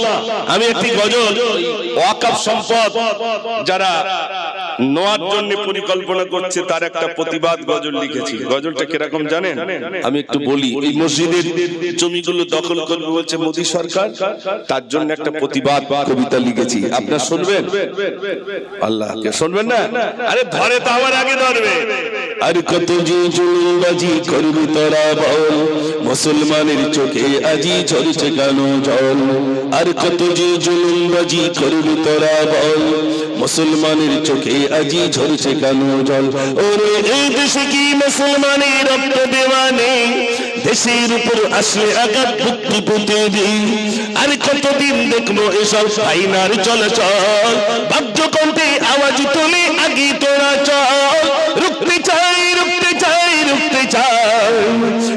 আমি একটি গজল ওয়াকফ সম্পদ যারা নেওয়ার জন্য পরিকল্পনা করছে তার একটা প্রতিবাদ গজল লিখেছি। গজলটা কিরকম জানেন? আমি একটু বলি। এই মসজিদের জমিগুলো দখল করবে বলছে মোদী সরকার, তার জন্য একটা প্রতিবাদ কবিতা লিখেছি। আপনারা শুনবেন? আল্লাহকে শুনবেন না? আরে ধরে তো আমার আগে ধরবে। আর কত যে জুলুমবাজি করবি তোরা বল, মুসলমানের চোখে আজি ঝরছে কেন জল। আর কত যে জুলুমবাজি করবি তোরা বল, মুসলমানের চোখে আজি ঝরছে কেন জল। ওরে এই দেশে কি মুসলমানের রক্ত দেওয়া নেই, দেশের উপর আসলে আঘাত মুক্তি পেতে দিই। আর কতদিন দেখবো এসব আইনার চলাচল, বাদ্য কণ্ঠে আওয়াজ তুলে আগে তোরা চল। রুখতে চাই রুখতে চাই রুখতে চাই,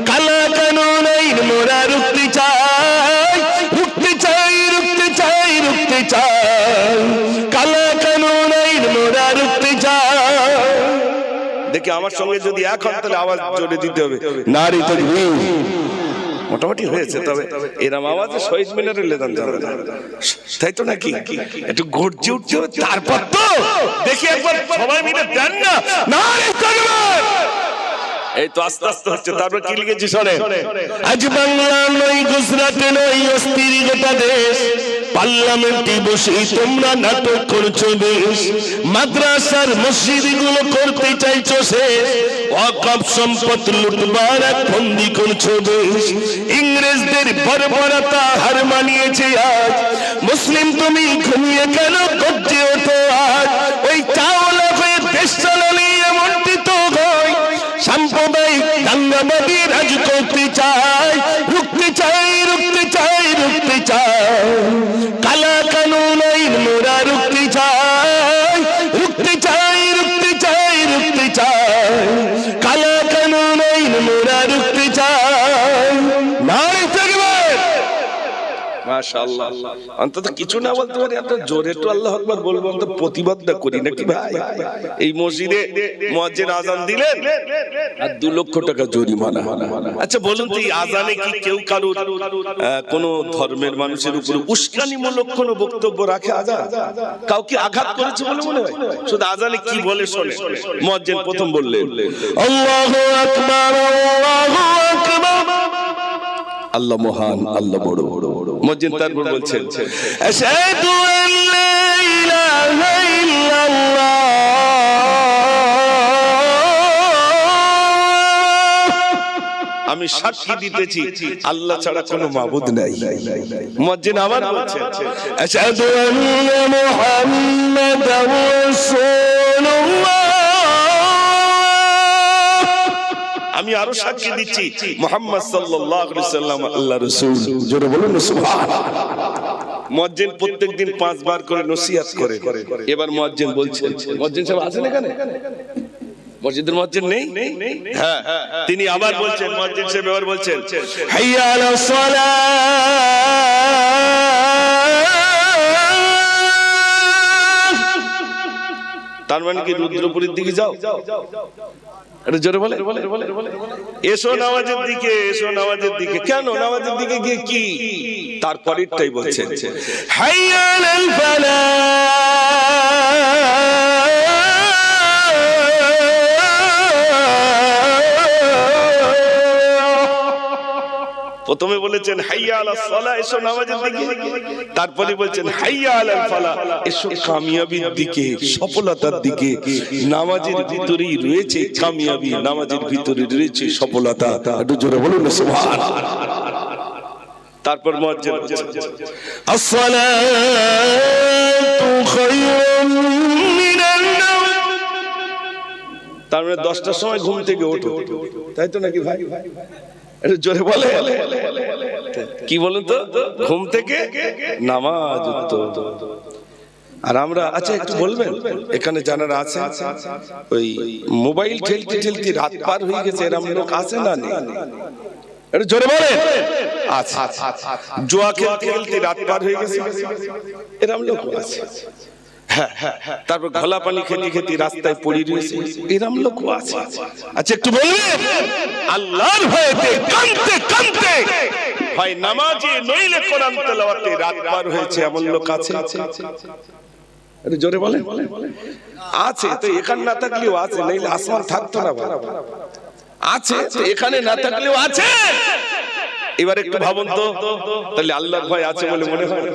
কালা কানুন আইন মোরা রুখতে চাই। রুখতে চাই রুখতে চাই রুখতে চাই, কালা কানুন আইন মোরা রুখতে চাই। দেখি আমার সঙ্গে যদি এক হন তাহলে আওয়াজ জোরে দিতে হবে, নারী তাকবীর। মোটামুটি হয়েছে। তবে এরম আওয়াজে শহীদ মিনারে লেদান যাবে না, তাই তো নাকি? একটু গর্জে উঠতে হবে, তারপর তো দেখি একবার সবাই মিলে দেন না নারে তাকবীর। এই তো আস্তে আস্তে হচ্ছে। তারপর কি লিখেছি শোনেন? আজ বাংলা নয় গুজরাট নয় অস্থির গোটা দেশ, পার্লামেন্টে বসে তোমরা নাটক করছো বেশ। মাদ্রাসার মসজিদ গুলো করতে চাইছো শেষ, ওয়াকফ সম্পদ লুটবার এক ফন্দি করছো বেশ। ইংরেজদের বর্বরতা হার মানিয়েছে আজ, মুসলিম তুমি ঘুমিয়ে কেন গর্জে ওঠো আজ। ওই চাওলা হয়ে দেশ চালালে এমনটি তো হয়, সাম্প্রদায়িক দাঙ্গাবাদী রাজ করতে চাই। রুখতে চাই রুখতে চাই রুখতে চাই, কালা কানুন আইন মোরা রুখতে চাই। রুখতে চাই রুখতে চাই রুখতে চাই, কালা কানুন আইন মোরা রুখতে চাই। নারে তাকবীর। মাশাআল্লাহ। অন্তত কিছু না বলতে পারি, আপনার জোরে একটু আল্লাহু আকবার বলবো, অন্তত প্রতিবাদটা করি নাকি ভাই? এই মসজিদে মুয়াজ্জিন আযান দিলেন আর 2 লক্ষ টাকা জরিমানা। আচ্ছা বলুন তো, এই আযানে কি কেউ কারোর কোন ধর্মের মানুষের উপর উস্কানিমূলক কোন বক্তব্য রাখে? আযান কাউকে আঘাত করেছে বলে মনে হয়? শুধু আযানে কি বলে শোনে। মুয়াজ্জিন প্রথম বললেন আল্লাহু আকবার আল্লাহু আকবার, আল্লাহ মহান আল্লাহ বড়। মুয়াজ্জিন তারপর বলছেন আশহাদু আন লা ইলাহা ইল্লাল্লাহ, আমি সাক্ষী দিতেছি আল্লাহ ছাড়া কোনো মাবুদ নাই। মুয়াজ্জিন আবার বলছেন আশহাদু আন্না মুহাম্মাদার রাসূলুল্লাহ, আমি আরো সাক্ষী দিচ্ছি মুহাম্মদ সাল্লাল্লাহু আলাইহি ওয়াসাল্লাম আল্লাহর রাসূল। জোরে বলুন না সুবহানাল্লাহ। মুয়াজ্জিন প্রত্যেকদিন 5 বার করে নসিহত করে। এবার মুয়াজ্জিন বলছেন, মুয়াজ্জিন সাহেব আছেন এখানে? মসজিদের মুয়াজ্জিন নেই? হ্যাঁ, তিনি আবার বলছেন, মুয়াজ্জিন সাহেব এবার বলছেন হাইয়া আলাস সালাহ, তার মানে কি রুদ্রপুরীর দিকে যাও? এটা জোরে বলে, এসো নামাজের দিকে, এসো নামাজের দিকে। কেন নামাজের দিকে গিয়ে কি? তারপরেরটাই বলছেন হাইয়া আলাল ফালাহ, প্রথমে বলেছেন হাইয়া আলাস সালাহ, এসো নামাজের দিকে। তারপরে বলছেন হাইয়া আলাল ফালাহ, এসো কামিয়াবির দিকে, সফলতার দিকে। নামাজের ভিতরেই রয়েছে কামিয়াবি, নামাজের ভিতরে রয়েছে সফলতা। একটু জোরে বলুন না সুবহানাল্লাহ। তারপর মুয়াজ্জিন আসসালাতু খায়রুম মিনান নাওম, তার মানে 10টার সময় ঘুম থেকে ওঠো, তাই তো নাকি ভাই? একটু জোরে বলে, কি বলুন তো? ঘুম থেকে নামাজ উঠতো। আর আমরা আচ্ছা একটু বলবেন এখানে যারা আছে ওই মোবাইল ঠেলতে ঠেলতে রাত পার হয়ে গেছে এরকম লোক আছে না নেই? একটু জোরে বলে। আচ্ছা জুয়া খেলতে খেলতে রাত পার হয়ে গেছে এরকম লোক আছে। হ্যাঁ তারপর ঘোলা পানি খেতে খেতে রাস্তায় পড়ে রয়েছে এরকম লোক আছে। আচ্ছা একটু বলবেন আল্লাহর ভয়েতে কাঁদতে কাঁদতে হয় নামাজে নইলে কোরআন তেলাওয়াতে রাত পার হয়েছে এমন লোক আছে? একটু জোরে বলেন। আছে তো এখানে না থাকলেও আছে, নইলে আসমান থাকতো না। আছে তো এখানে না থাকলেও আছে। এবার একটু ভাবুন তো, তাহলে আল্লাহর ভয় আছে বলে মনে হয়?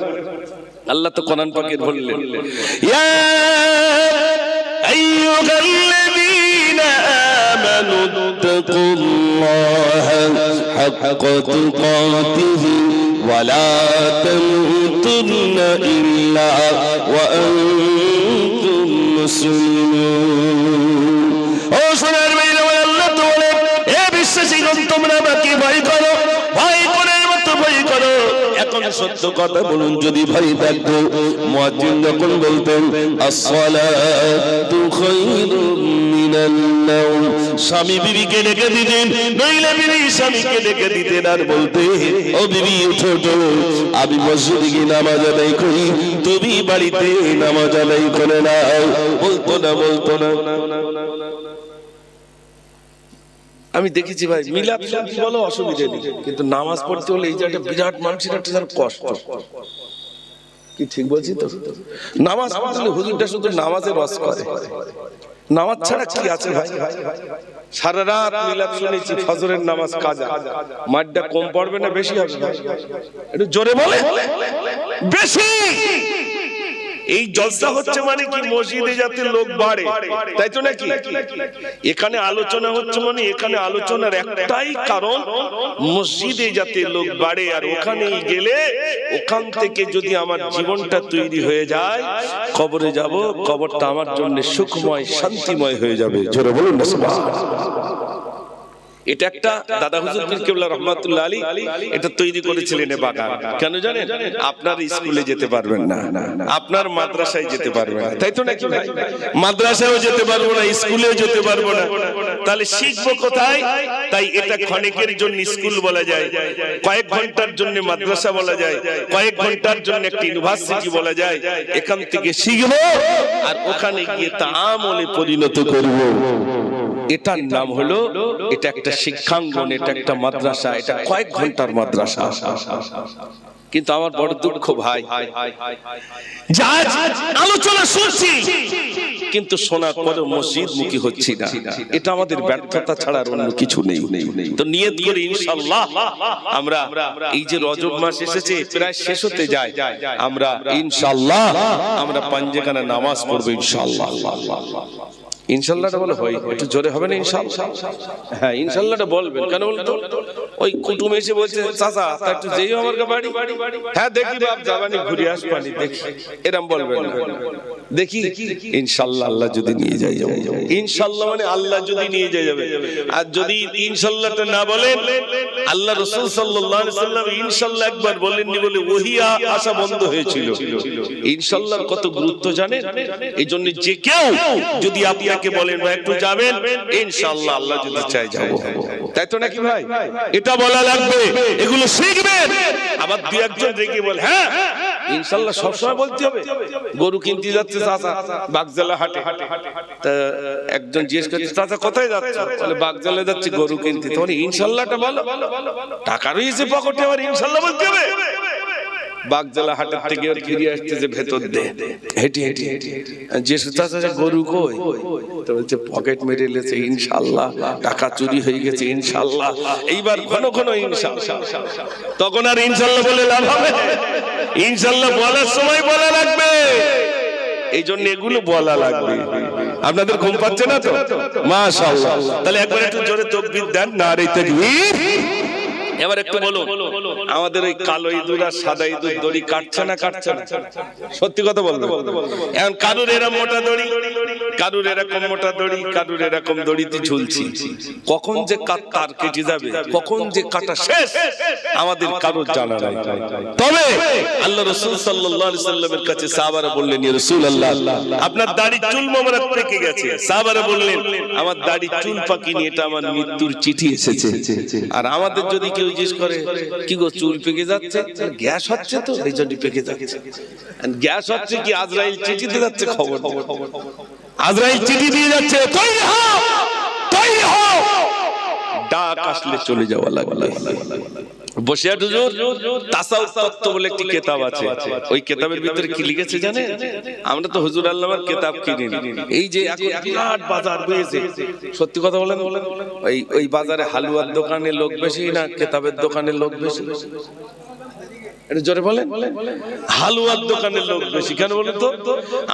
আল্লাহ তো কোরআন পাকে বললেন ইয়া আইয়ুহাল্লাযীনা আমানু তাকুল্লাহা হাক্কা তুকাতিহি ওয়া লা তামুতুন্না ইল্লা ওয়া আনতুম মুসলিমুন। ও সোনার মেয়েরা, আল্লাহ তো বলে হে বিশ্বাসীগণ তোমরা আমাকে ভয় করো, ভয় করার মতো ভয় করো। এখন সত্য কথা বলুন, যদি ভয় থাকতো মুয়াজ্জিন যখন বলতেন আসসালাতু খায়রুম মিনান নাওম, স্বামী বিবিকে ডেকে দিতেন, নইলে বিবি স্বামীকে ডেকে দিতেন আর বলতে ও বিবি উঠো তো, আমি মসজিদে গিয়ে নামাজ আদায় করি, তুমি বাড়িতে নামাজ আদায় করে নাও। বলতো না। আমি দেখেছি ভাই মিলাদ শান্তি বলো অসুবিধা নেই, কিন্তু নামাজ পড়তে হলে এই যে একটা বিরাট মানসিক একটা কষ্ট। কি ঠিক বলছি তো? নামাজ পড়লে হুজুরটা শুধু নামাজের রস করে, নামাজ ছাড়া কি আছে ভাই? সারা রাত মিলাদ শুনেছি, ফজরের নামাজ কাজা, মাঠটা কম পড়বে না বেশি হবে? একটু জোরে বলে। বেশি। এই জলসা হচ্ছে মানে কি মসজিদে যাতে লোক বাড়ে, তাই তো নাকি? এখানে আলোচনা হচ্ছে মানে এখানে আলোচনার একটাই কারণ মসজিদে যাতে লোক বাড়ে, আর ওখানে গেলে ওখান থেকে যদি আমার জীবনটা তৈরি হয়ে যায়, কবরে যাব, কবরটা আমার জন্য সুখময় শান্তিময় হয়ে যাবে। জোরে বলুন না সুবহানাল্লাহ। এটা একটা দাদা হুজুর পীর কেবলা রহমাতুল্লাহ আলাইহি এটা তৈরি করেছিলেন এ বাগান। কেন জানেন? আপনার স্কুলে যেতে পারবেন না, আপনার মাদ্রাসায় যেতে পারবেন না, তাই তো নাকি ভাই? মাদ্রাসায়ও যেতে পারবো না, স্কুলেও যেতে পারবো না, তাহলে শিখবো কোথায়? তাই এটা ক্ষণিকের জন্য স্কুল বলা যায়, কয়েক ঘন্টার জন্য মাদ্রাসা বলা যায়, কয়েক ঘন্টার জন্য একটা ইউনিভার্সিটি বলা যায়। এখান থেকে শিখবো আর ওখানে গিয়ে তা আমলে পরিণত করবো। এটার নাম হলো, এটা একটা শিক্ষাঙ্গন, এটা একটা মাদ্রাসা, এটা কয়েক ঘন্টার মাদ্রাসা। কিন্তু আমার বড় দুঃখ ভাই, আলোচনা শুনছি কিন্তু শোনার পরে মসজিদ মুখী হচ্ছি না। এটা আমাদের ব্যর্থতা ছাড়া আর অন্য কিছু নেই। তো নিয়ত করি ইনশাআল্লাহ আমরা এই যে রজব মাস এসেছে প্রায় শেষ হতে যায়, আমরা ইনশাআল্লাহ আমরা পাঞ্জেখানা নামাজ পড়বো ইনশাআল্লাহ। ইনশাআল্লাহটা বলে হয়, একটু জোরে হবে না ইনশাআল্লাহ? হ্যাঁ ইনশাআল্লাহটা বলবেন। কেন বলতো? ওই কুটুম এসে বলছে চাচা তা একটু যেও আমার বাড়ি। হ্যাঁ দেখি বাপ জাবানি ঘুরে আসবানি, দেখি এরকম বলবেন না। দেখি ইনশাআল্লাহ আল্লাহ যদি নিয়ে যায় যাবে, ইনশাআল্লাহ মানে আল্লাহ যদি নিয়ে যায় যাবে। আর যদি ইনশাআল্লাহটা না বলেন, আল্লাহ রাসূল সাল্লাল্লাহু আলাইহি ওয়াসাল্লাম ইনশাআল্লাহ একবার বলেননি বলে ওহী আসা বন্ধ হয়েছিল। ইনশাআল্লাহর কত গুরুত্ব জানেন? এইজন্য যে কেউ যদি আপনাকে বলেন ভাই একটু যাবেন, ইনশাআল্লাহ আল্লাহ যদি চায় যাব, তাই তো নাকি ভাই? এটা বলা লাগবে, এগুলো শিখবেন। আবার দুই একজন রেগে বলে হ্যাঁ ইনশাআল্লাহ সবসময় বলতে হবে। গরু কিনতে যাচ্ছে চাচা বাগজালা হাটে, তা একজন জিজ্ঞেস করছে চাচা কোথায় যাচ্ছে? বলে বাগজালে যাচ্ছি গরু কিনতে। তখন ইনশাআল্লাহটা বলো, টাকা রয়েছে পকেটে, আবার ইনশাআল্লাহ বলতে হবে? বাগজালা হাটের থেকে ফিরে আসছে যে ভেতর দিয়ে হেঁটে হেঁটে যে চাচা গরু কই? তো বলছে পকেট মেরে লেছে ইনশাআল্লাহ, টাকা চুরি হয়ে গেছে ইনশাআল্লাহ। এইবার ঘন ঘন ইনশাআল্লাহ। তখন আর ইনশাআল্লাহ বলে লাভ হবে? ইনশাআল্লাহ বলার সময় বলা লাগবে, এই জন্য এগুলো বলা লাগবে। আপনাদের ঘুম পাচ্ছে না তো? মাশাআল্লাহ। তাহলে একবার একটু জোরে তাকবীর দেন, নারে তাকবীর। এবার একটু বলুন, আমাদের ওই কালো ইঁদুর আর সাদা ইঁদুর দড়ি কাটছে না কাটছে না? সত্যি কথা বলতে এখন কারুর এরকম মোটা দড়ি, কারুর এরকম মোটা দড়ি, কারুর এরকম দড়িতে ঝুলছি, কখন যে তার কেটে যাবে, কখন যে কাটা শেষ আমাদের কারুর জানা নাই। তবে আল্লাহ রাসূল সাল্লাল্লাহু আলাইহি সাল্লামের কাছে সাহাবারা বললেন, ইয়া রাসূলুল্লাহ, আপনার দাড়ি চুল মোবারক পেকে গেছে। সাহাবারা বললেন, আমার দাড়ি চুল পাকিনি, এটা আমার মৃত্যুর চিঠি এসেছে। আর আমাদের যদি কেউ জিজ্ঞেস করে, কি গো চুল পেকে যাচ্ছে, গ্যাস হচ্ছে তো এই জন্য পেকে যাচ্ছে। গ্যাস হচ্ছে কি আজরাইল চিঠি দিয়ে যাচ্ছে? খবর, আজরাইল চিঠি দিয়ে যাচ্ছে, তৈরি হও তৈরি হও, ডাক আসলে চলে যাওয়া লাগবে। বসিরহাট হুজুর তাসাউফ তত্ত্ব বলে একটি কিতাব আছে, ওই কিতাবের ভিতরে কি লিখেছে জানেন? আমরা তো হুজুর আল্লামার কিতাব কিনি, এই যে এখন বিরাট বাজার হয়েছে, সত্যি কথা বলেন, ওই বাজারে হালুয়ার দোকানে লোক বেশি না কিতাবের দোকানে লোক বেশি? জোরে বলেন। হালুয়ার দোকানের লোক বেশি কেন বলেন তো?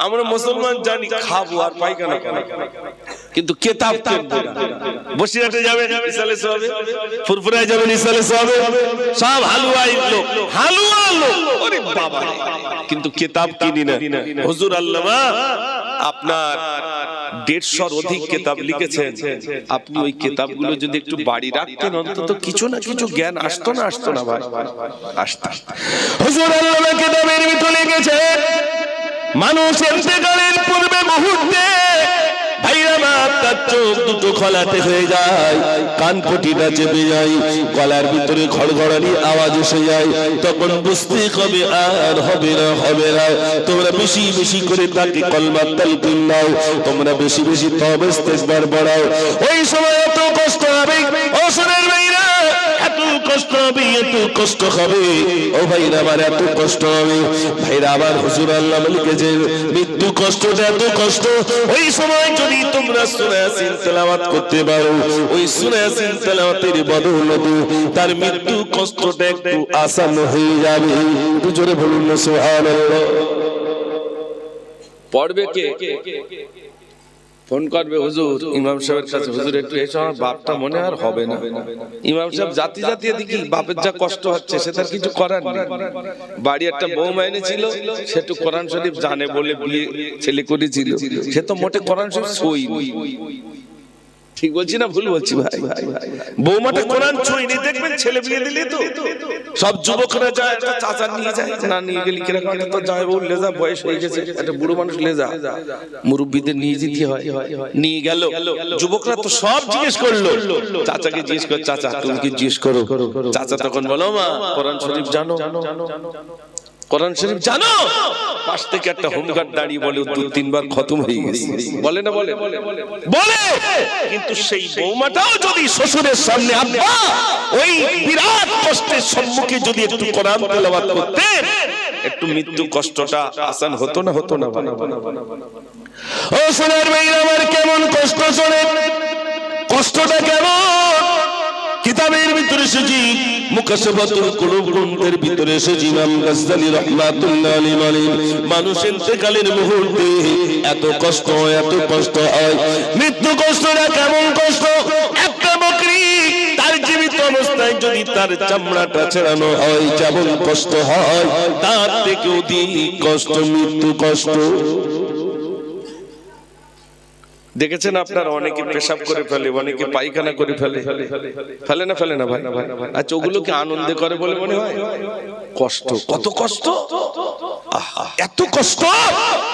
আমরা মুসলমান জানি খাবো আর পায়খানা করব, কিন্তু কিতাব কিনবো না। বসিরহাটে যাবেন ইসালে সাহেব, ফুরফুরায় যাবেন ইসালে সাহেব, সব হালুয়াই লোক, হালুয়া লোক, ওরে বাবা, কিন্তু কিতাব কিনি না। হুজুর আল্লামা আপনার 150 অধিক কিতাব লিখেছেন, আপনি ওই কিতাবগুলো যদি একটু বাড়ি রাখতেন, অন্তত কিছু না কিছু জ্ঞান আসতো না? আসতো না ভাই? আসতো। হুজুর আল্লামা কিতাবের ভিতরে লিখেছেন, মানুষ ইন্তেকালের পূর্বে মুহূর্তে ভাইরা বাপ তার চোখ দুটো খোলাতে হয়ে যায়, কানপটিটা চেপে যায়, গলার ভিতরে ঘড়ঘড়ানি আওয়াজ এসে যায়, তখন বুঝতে হবে আর হবে না, হবে না। তোমরা বেশি বেশি করে তাকে কলমা তালকিন দাও, তোমরা বেশি বেশি তওবা ইস্তেগফার পড়াও। ওই সময় এত কষ্ট হবে, ও শোনেন ভাইরা, এত কষ্ট হবে, এত কষ্ট হবে, ও ভাইরা আমার এত কষ্ট হবে। ভাইরা আবার হুজুর আল্লাহ লিখেছেন, মৃত্যু কষ্টটা এত কষ্ট, ওই সময় যদি তোমরা সূরা ইয়াসিন তেলাওয়াত করতে পারো, ওই সূরা ইয়াসিন তেলাওয়াতের বদৌলতে তার মৃত্যু কষ্টটা একটু আসান হয়ে যাবে। একটু জোরে বলুন না সুবহানাল্লাহ। পড়বে কে? ফোন করবে হুজুর ইমাম সাহেবের কাছে, হুজুর একটু এসো, আমার বাপটা মনে আর হবে না। ইমাম সাহেব জাতি জাতি দেখি বাপের যা কষ্ট হচ্ছে, সে তার কিছু করার নেই। বাড়ি একটা বউ মাইনে ছিল, সে একটু কোরআন শরীফ জানে বলে বিয়ে ছেলে করেছিল, সে তো মোটে কোরআন শরীফ ছুঁইনি। ঠিক বলছি না ভুল বলছি ভাই? বৌমাটা কোরআন ছুঁইনি, দেখবেন ছেলে বিয়ে দিলে তো সব যুবকরা যায়, একটা চাচা নিয়ে যায়, না নিয়ে গেলে কিরকম, তো যায় বউ লেজা, বয়স হয়ে গেছে, একটা বুড়ো মানুষ লেজা, মুরব্বীদের নিয়ে যেতে হয়, নিয়ে গেল। যুবকরা তো সব জিজ্ঞেস করলো, চাচাকে জিজ্ঞেস কর, চাচা তুমি কি জিজ্ঞেস করো? চাচা তখন বলো, মা কোরআন শরীফ জানো? কোরআন শরীফ জানো? পাশ থেকে একটা হোমগার্ড দাঁড়িয়ে বলে, 2-3 বার খতম হয়ে গেছে। বলে না? বলে বলে। কিন্তু সেই বৌমাটাও যদি শ্বশুরের সামনে আব্বা ওই বিরাট কষ্টের সম্মুখে যদি একটু কোরআন তেলাওয়াত করতে, একটু মৃত্যু কষ্টটা আসান হতো না? হতো না? ও সোনার ভাইরা আমার, কেমন কষ্ট শোনে, কষ্টটা কেমন? কিতাবের ভিতরে এসেছি, মুকাশশাফাতুল কুলুব গ্রন্থের ভিতরে এসেছি, ইমাম গাজ্জালী রাহমাতুল্লাহ আলাইহি, মানুষ ইন্তেকালের মুহূর্তে এত কষ্ট হয়। মৃত্যু কষ্টটা কেমন কষ্ট? একটা বকরি তার জীবিত অবস্থায় যদি তার চামড়াটা ছেড়ানো হয়, যেমন কষ্ট হয়, তার থেকে অধিক কষ্ট মৃত্যু কষ্ট। দেখেছেন আপনারা, অনেকে পেশাব করে ফেলে, অনেকে পায়খানা করে ফেলে, ফেলে না? ফেলে না ভাই? আচ্ছা, ওগুলোকে আনন্দে করে বলে মনে হয়? কষ্ট, কত কষ্ট, এত কষ্ট।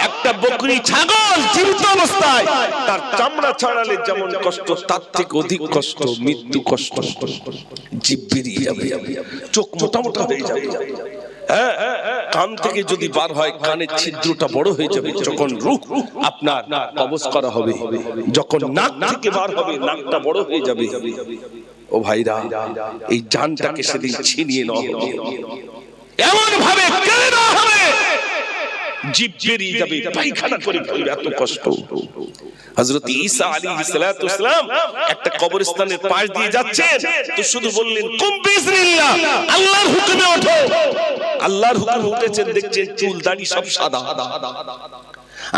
একটা বকরি ছাগল জীবিত অবস্থায় তার চামড়া ছাড়ালে যেমন কষ্ট, তার থেকে অধিক কষ্ট মৃত্যু কষ্ট। জিভ বেরিয়ে যাবে, চোখ মোটা মোটা হয়ে যাবে, কান থেকে যদি বার হয় কানের ছিদ্রটা বড় হয়ে যাবে, যখন রূহ আপনার কবজ করা হবে, যখন নাক থেকে বার হবে নাকটা বড় হয়ে যাবে। ও ভাইরা, এই জানটাকে সেদিন ছিনিয়ে নেওয়া হবে, এমন ভাবে কেড়ে নেওয়া হবে, জিভ বেরিয়ে যাবে, পায়খানা করে ফেলবে, এত কষ্ট। হযরত ঈসা আলাইহিস সালাতু ওয়াসসালাম একটা কবরস্থানের পাশ দিয়ে যাচ্ছেন, তো শুধু বললেন, কুম বিইজনিল্লাহ, আল্লাহর হুকুমে ওঠো। আল্লাহর হুকুমে উঠেছেন, দেখছেন চুল দাড়ি সব সাদা।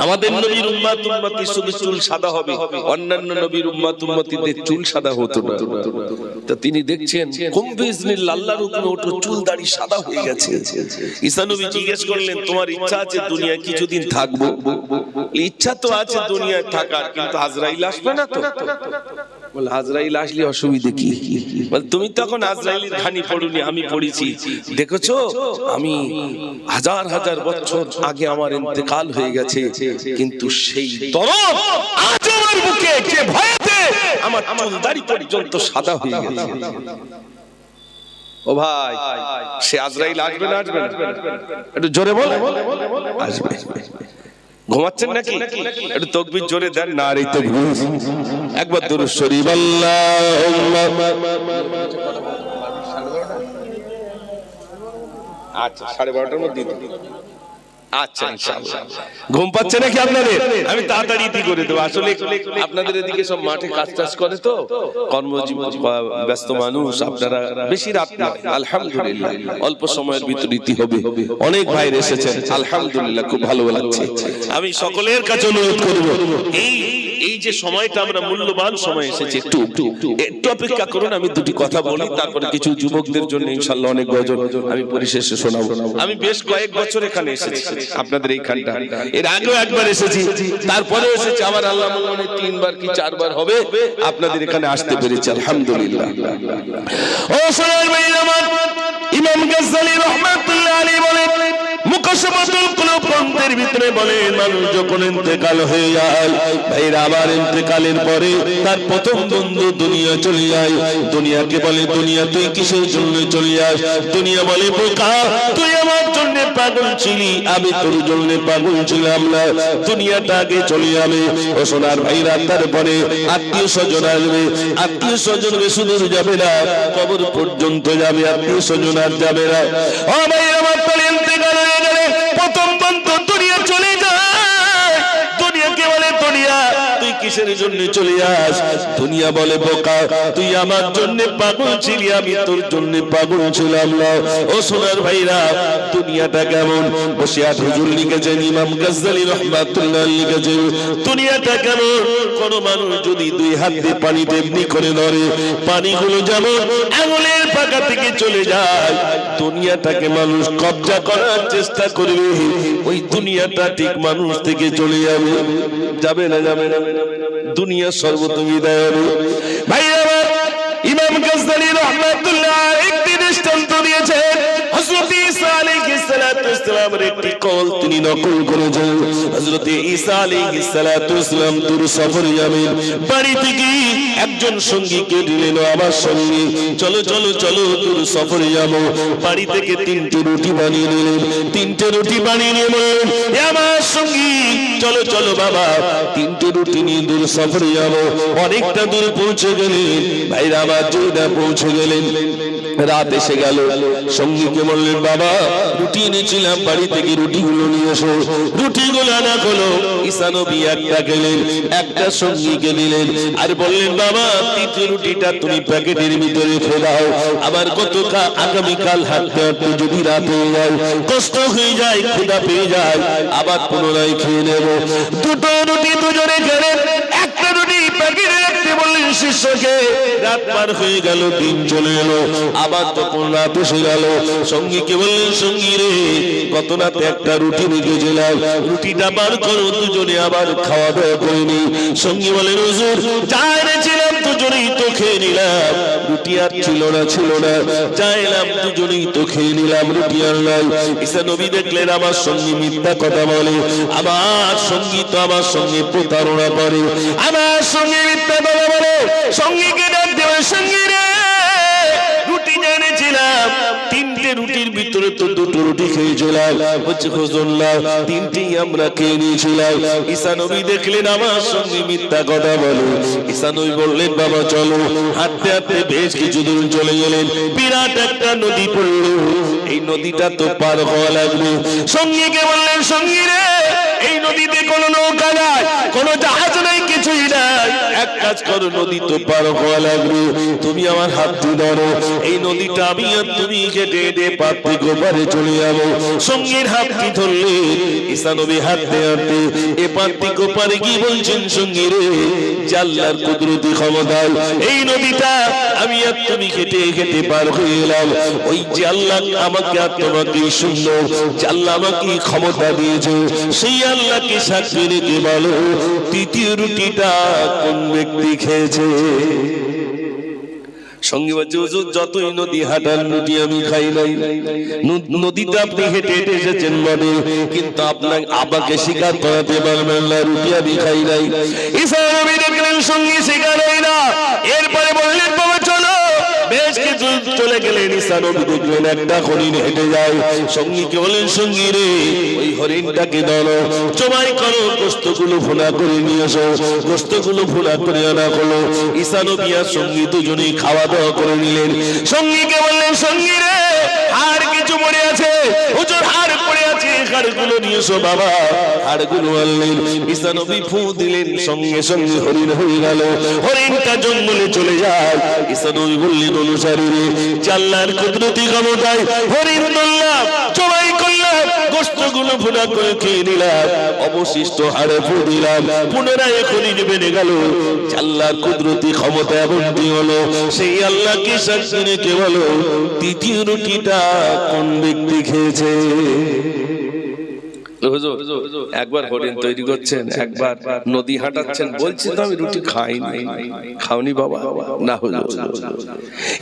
আমাদের নবীর উম্মত উম্মতি শুধু চুল সাদা হবে, অন্যান্য নবীর উম্মত উম্মতিদের চুল সাদা হতো না। তো তিনি দেখছেন কুম বিইজনিল্লাহ, আল্লাহর হুকুমে ওঠো, চুল দাড়ি সাদা হয়ে গেছে। ঈসা নবী জিজ্ঞেস করলেন, তোমার ইচ্ছা আছে দুনিয়ায় কিছুদিন থাকবো? ইচ্ছা তো আছে দুনিয়ায় থাকার, কিন্তু আজরাইল আসবে না তো? বলে আজরাইল আসলে অসুবিধে কি? বলে তুমি তখন আজরাইলের খানি পড়ুনি, আমি পড়েছি। দেখেছো, আমি হাজার হাজার বছর আগে আমার ইন্তেকাল হয়ে গেছে, কিন্তু সেই দরদ আজ আমার বুকে যে ভয়েতে আমার চুল দাড়ি পর্যন্ত সাদা হয়ে গেছে। ও ভাই, সে আজরাইল আসবে না আসবে না? একটু জোরে বল। আসবে। ঘুমাচ্ছেন নাকি? একটু তাকবীর জোরে দেন না। আর এই তাকবীর একবার দুরূদ শরীফ আল্লাহুম্মা। আচ্ছা 12:30টার মধ্যে দিন। আচ্ছা ইনশাআল্লাহ। ঘুম পাচ্ছে নাকি আপনাদের? আমি তাড়াতাড়ি করে দেব। আসলে আপনাদের এদিকে সব মাঠে কাজ টাজ করে তো, কর্মজীবন ব্যস্ত মানুষ, আপনারা বেশি রাত না। আলহামদুলিল্লাহ অল্প সময়ের ভিতর রীতি হবে। অনেক ভাই এসেছেন, আলহামদুলিল্লাহ খুব ভালো লাগছে। আমি সকলের কাছে অনুরোধ করব, এই যে সময়টা আমরা মূল্যবান সময় এসেছে, একটু অপেক্ষা করুন। আমি দুটি কথা বলি, তারপরে কিছু যুবকদের জন্য ইনশাআল্লাহ অনেক গজল আমি পরিশেষে শোনাবো। আমি বেশ কয়েক বছর এখানে এসেছি, আপনাদের এইখানটা। এর আগেও একবার এসেছি, তারপরে এসেছি আবার, আল্লাহ মনে 3বার কি 4বার হবে আপনাদের এখানে আসতে পেরেছি, আলহামদুলিল্লাহ। ও সোনার ভাই আমার, ইমাম গাজ্জালী রাহমাতুল্লাহ আলাইহি বলেন, মুকাশশাফাতুল কুলুব গ্রন্থের ভিতরে বলেন, মানুষ যখন ইন্তেকাল হয়ে যায়, ভাইরা আবার ইন্তেকালের পরে তার প্রথম বন্ধু দুনিয়া চলে যায়। দুনিয়াকে বলে, দুনিয়া তুই কিসের জন্য চলে যাস? দুনিয়া বলে, বোকা তুই আমার জন্য পাগল ছিলি, আমি তোর জন্য পাগল ছিলাম না, দুনিয়াটা আগে চলে যাবে। ও সোনার ভাইরা, তারপরে আত্মীয় স্বজন আসবে, আত্মীয় স্বজন বেশি দূর যাবে না, কবর পর্যন্ত যাবে, আত্মীয় স্বজন আর যাবে না। ও ভাইরা আমার, তাহলে ইন্তেকাল হয়ে গেলে প্রথম বন্ধু দুনিয়া চলে যায়। দুনিয়াকে বলে, দুনিয়া তুই কিসের জন্য চলে যাস? দুনিয়া বলে, বোকা তুই আমার জন্য পাগল ছিলি, আমি তোর জন্য পাগল ছিলাম না। ও সোনার ভাইরা, দুনিয়াটা কেমন? বসিয়াত হুজুর লিখেছেন, ইমাম গাজ্জালী রাহমাতুল্লাহ লিখেছেন, দুনিয়াটা কেমন? কোন মানুষ যদি দুই হাত দিয়ে পানিতে এমনি করে ধরে, পানিগুলো যেমন আঙুলের পাকা থেকে চলে যায়, দুনিয়াটাকে মানুষ কবজা করার চেষ্টা করবে, ওই দুনিয়াটা ঠিক মানুষ থেকে চলে যাবে। যাবে না? যাবে না? দুনিয়া সর্বত বিদায় হবে। ভাই আমার, ইমাম গাজ্জালী রাহমাতুল্লাহ একটি দৃষ্টান্ত দিয়েছেন। হযরত ঈসা আলাইহিস সালাতু ওয়াস সালামের একটি কল তিনি নকল করেছেন। হযরত ঈসা আলাইহিস সালাতু ওয়াস সালাম দূর সফরে যাবেন, বাড়ি থেকে একজন সঙ্গীকে দিলেন, আমার সঙ্গী চলো চলো চলো দূর সফরে যাব। বাড়ি থেকে 3টে রুটি বানিয়ে নিলেন, 3টে রুটি বানিয়ে নিয়ে বললেন, আমার সঙ্গী চলো চলো বাবা, 3টে রুটি নিয়ে দূর সফরে যাব। অনেকটা দূর পৌঁছে গেলেন, ভাইরা আমার জোড়া পৌঁছে গেলেন, রাত এসে গেল। সঙ্গীকে বললেন, বাবা রুটি এনেছিলাম বাড়ি থেকে, রুটিগুলো নিয়ে এসো। রুটিগুলো আনা হলো। ঈসা নবী একটা গেলেন, একটা সঙ্গীকে দিলেন, আর বললেন, বাবা 3টে রুটিটা তুমি প্যাকেটের ভিতরে রেখে দাও, আবার আগামীকাল হাঁটতে হাঁটতে যদি রাত হয়ে যায়, কষ্ট হয়ে যায়, ক্ষুধা পেয়ে যায়, আবার পুনরায় খেয়ে নেব। 2টো রুটি দুজনে খেলেন, একটা রুটি প্যাকেটে রাখতে বললেন শিষ্যকে। রাত পার হয়ে গেল, দিন চলে এলো, আবার তখন রাত এসে গেল। সঙ্গীকে বললেন, সঙ্গী রে, গত রাতে একটা রুটি রেখেছিলাম, রুটিটা বার করো, দুজনে আবার খাওয়া দাওয়া করে নি। সঙ্গী বলেন, হুজুর যা এনেছিলাম দুজনেই তো খেয়ে নিলাম, রুটি আর ছিল না যা এলাম দুজনেই তো খেয়ে নিলাম, রুটি আর নাই। ঈসা নবী দেখলেন আমার সঙ্গী মিথ্যা কথা বলে, আমার সঙ্গী তো আমার সঙ্গে প্রতারণা করে, আমার সঙ্গে মিথ্যা কথা বলে। সঙ্গীকে ডাক দেবে, সঙ্গী রে, রুটি এনেছিলাম, 3টে রুটির ভিতরে তো 2টো রুটি খেয়েছিলাম, হচ্ছে হুজুল্লাহ 3টেই আমরা খেয়ে নিয়েছিলাম। ঈসা নবী দেখলেন আমার সঙ্গে মিথ্যা কথা বলে। ঈসা নবী বললেন, বাবা চলো। হাঁটতে হাঁটতে বেশ কিছু দূর চলে গেলেন, বিরাট একটা নদী পড়ল, এই নদীটা তো পার হওয়া লাগবে। সঙ্গীকে বললেন, সঙ্গী রে, এই নদীতে কোনো নৌকা নাই, কোনো জাহাজ নাই, কিছুই নাই, এক কাজ করো, নদী তো পার হওয়া লাগবে, তুমি আমার হাতটি ধরো, এই নদীটা আমি আর তুমি কেটে হেঁটে পাত্রিক ওপারে চলে যাবো। সঙ্গীর হাতটি ধরলে ঈসা নবী হাঁটতে হাঁটতে এ পাত্রিক ওপারে কি বলছেন, সঙ্গী রে, আল্লাহর কুদরতি ক্ষমতায় এই নদীটা আমি আর তুমি কেটে কেটে পার হয়ে এলাম। ওই যে আল্লাহ আমাকে আর তোমাকে সুন্দর যে আল্লাহ আমাকে ক্ষমতা দিয়েছে, সেই আল্লাহকে সাক্ষী রেখে বলো, তৃতীয় রুটিটা কোন ব্যক্তি খেয়েছে? সঙ্গী বলছে, হুজুর যতই নদী হাঁটার রুটি আমি খাই নাই। নদীতে আপনি হেঁটে হেঁটে এসেছেন বলে, কিন্তু আপনার আবাকে স্বীকার করাতে পারবেন না রুটি আমি খাই নাই। ঈসা নবী দেখলেন সঙ্গী স্বীকার হয় না, এরপরে বললেন বাবা চলো। বেশ কিছু চলে গেলেন, ঈসা নবী দেখলেন একটা হরিণ হেঁটে যায়। সঙ্গীকে বলেন, সঙ্গী রে, ওই হরিণটাকে ধরো, জবাই করো, গোস্তগুলো ভুনা করে নিয়ে এসো। গোস্তগুলো ভুনা করে আনা হলো। ঈসা নবী আর সঙ্গী দুজনেই খাওয়া দাওয়া করে নিলেন। সঙ্গীকে বললেন, সঙ্গী রে, হাড় কিছু পড়ে আছে, হুজুর হাড় পড়ে আছে, হাড়গুলো নিয়ে এসো বাবা। হাড়গুলো আনলেন, ঈসা নবী ফু দিলেন, সঙ্গে সঙ্গে হরিণ হয়ে গেল। হরিণটা জঙ্গলে চলে যায়। ঈসা নবী বললেন, অনুসারী রে, আল্লাহর কুদরতি ক্ষমতায় হরিণ ধরলাম, জবাই করলাম, গোশতগুলো ভুনা করে খেয়ে নিলাম, অবশিষ্ট হাড়ে ফু দিলাম, পুনরায় হরিণ বেড়ে গেল। আল্লাহর কুদরতি ক্ষমতা এমনটি হলো, সেই আল্লাহকে সাক্ষী রেখে বলো, তৃতীয় রুটিটা কোন ব্যক্তি খেয়েছে? একবার হরিণ তৈরি করছেন, একবার নদী হাঁটাচ্ছেন, বলছি তো আমি রুটি খাইনি। খাওনি বাবা? না হুজুর।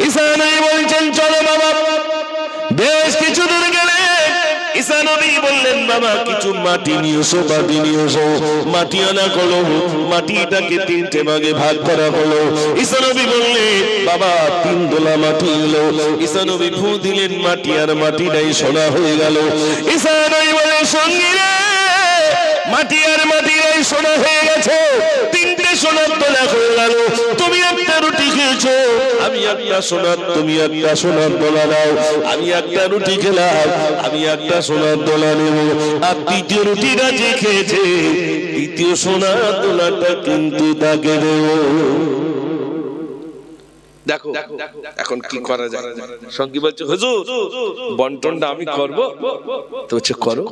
ঈসা নবী বলছেন, চলো বাবা। বেশ কিছু দূর গেলে ঈসা নবী বললেন, বাবা কিছু মাটি নিয়ে এসো, মাটি নিয়ে এসো। মাটি আনা হলো, মাটিটাকে তিনটে ভাগে ভাগ করা হলো। ঈসা নবী বললেন, বাবা 3 দোলা মাটি এলো। ঈসা নবী ফু দিলেন, মাটি আর মাটিটাই সোনা হয়ে গেল। ঈসা নবী বলে, সঙ্গী রে, মাটি আর মাটিটাই সোনা হয়ে গেছে, 3টে সোনার দোলা হয়ে গেল। তুমি একটা রুটি খেয়েছো, আমি একটা সোনার, তুমি একটা সোনার দোলা নাও। আমি একটা রুটি খেলাম, আমি একটা সোনার দোলা নেব। আর তৃতীয় রুটিটা যে খেয়েছে, তৃতীয় সোনার দোলাটা কিন্তু তাকে দেব। দেখো এখন কি করা যায়। সঙ্গী বলছে, হুজুর বন্টনটা আমি করব। তো হচ্ছে করো।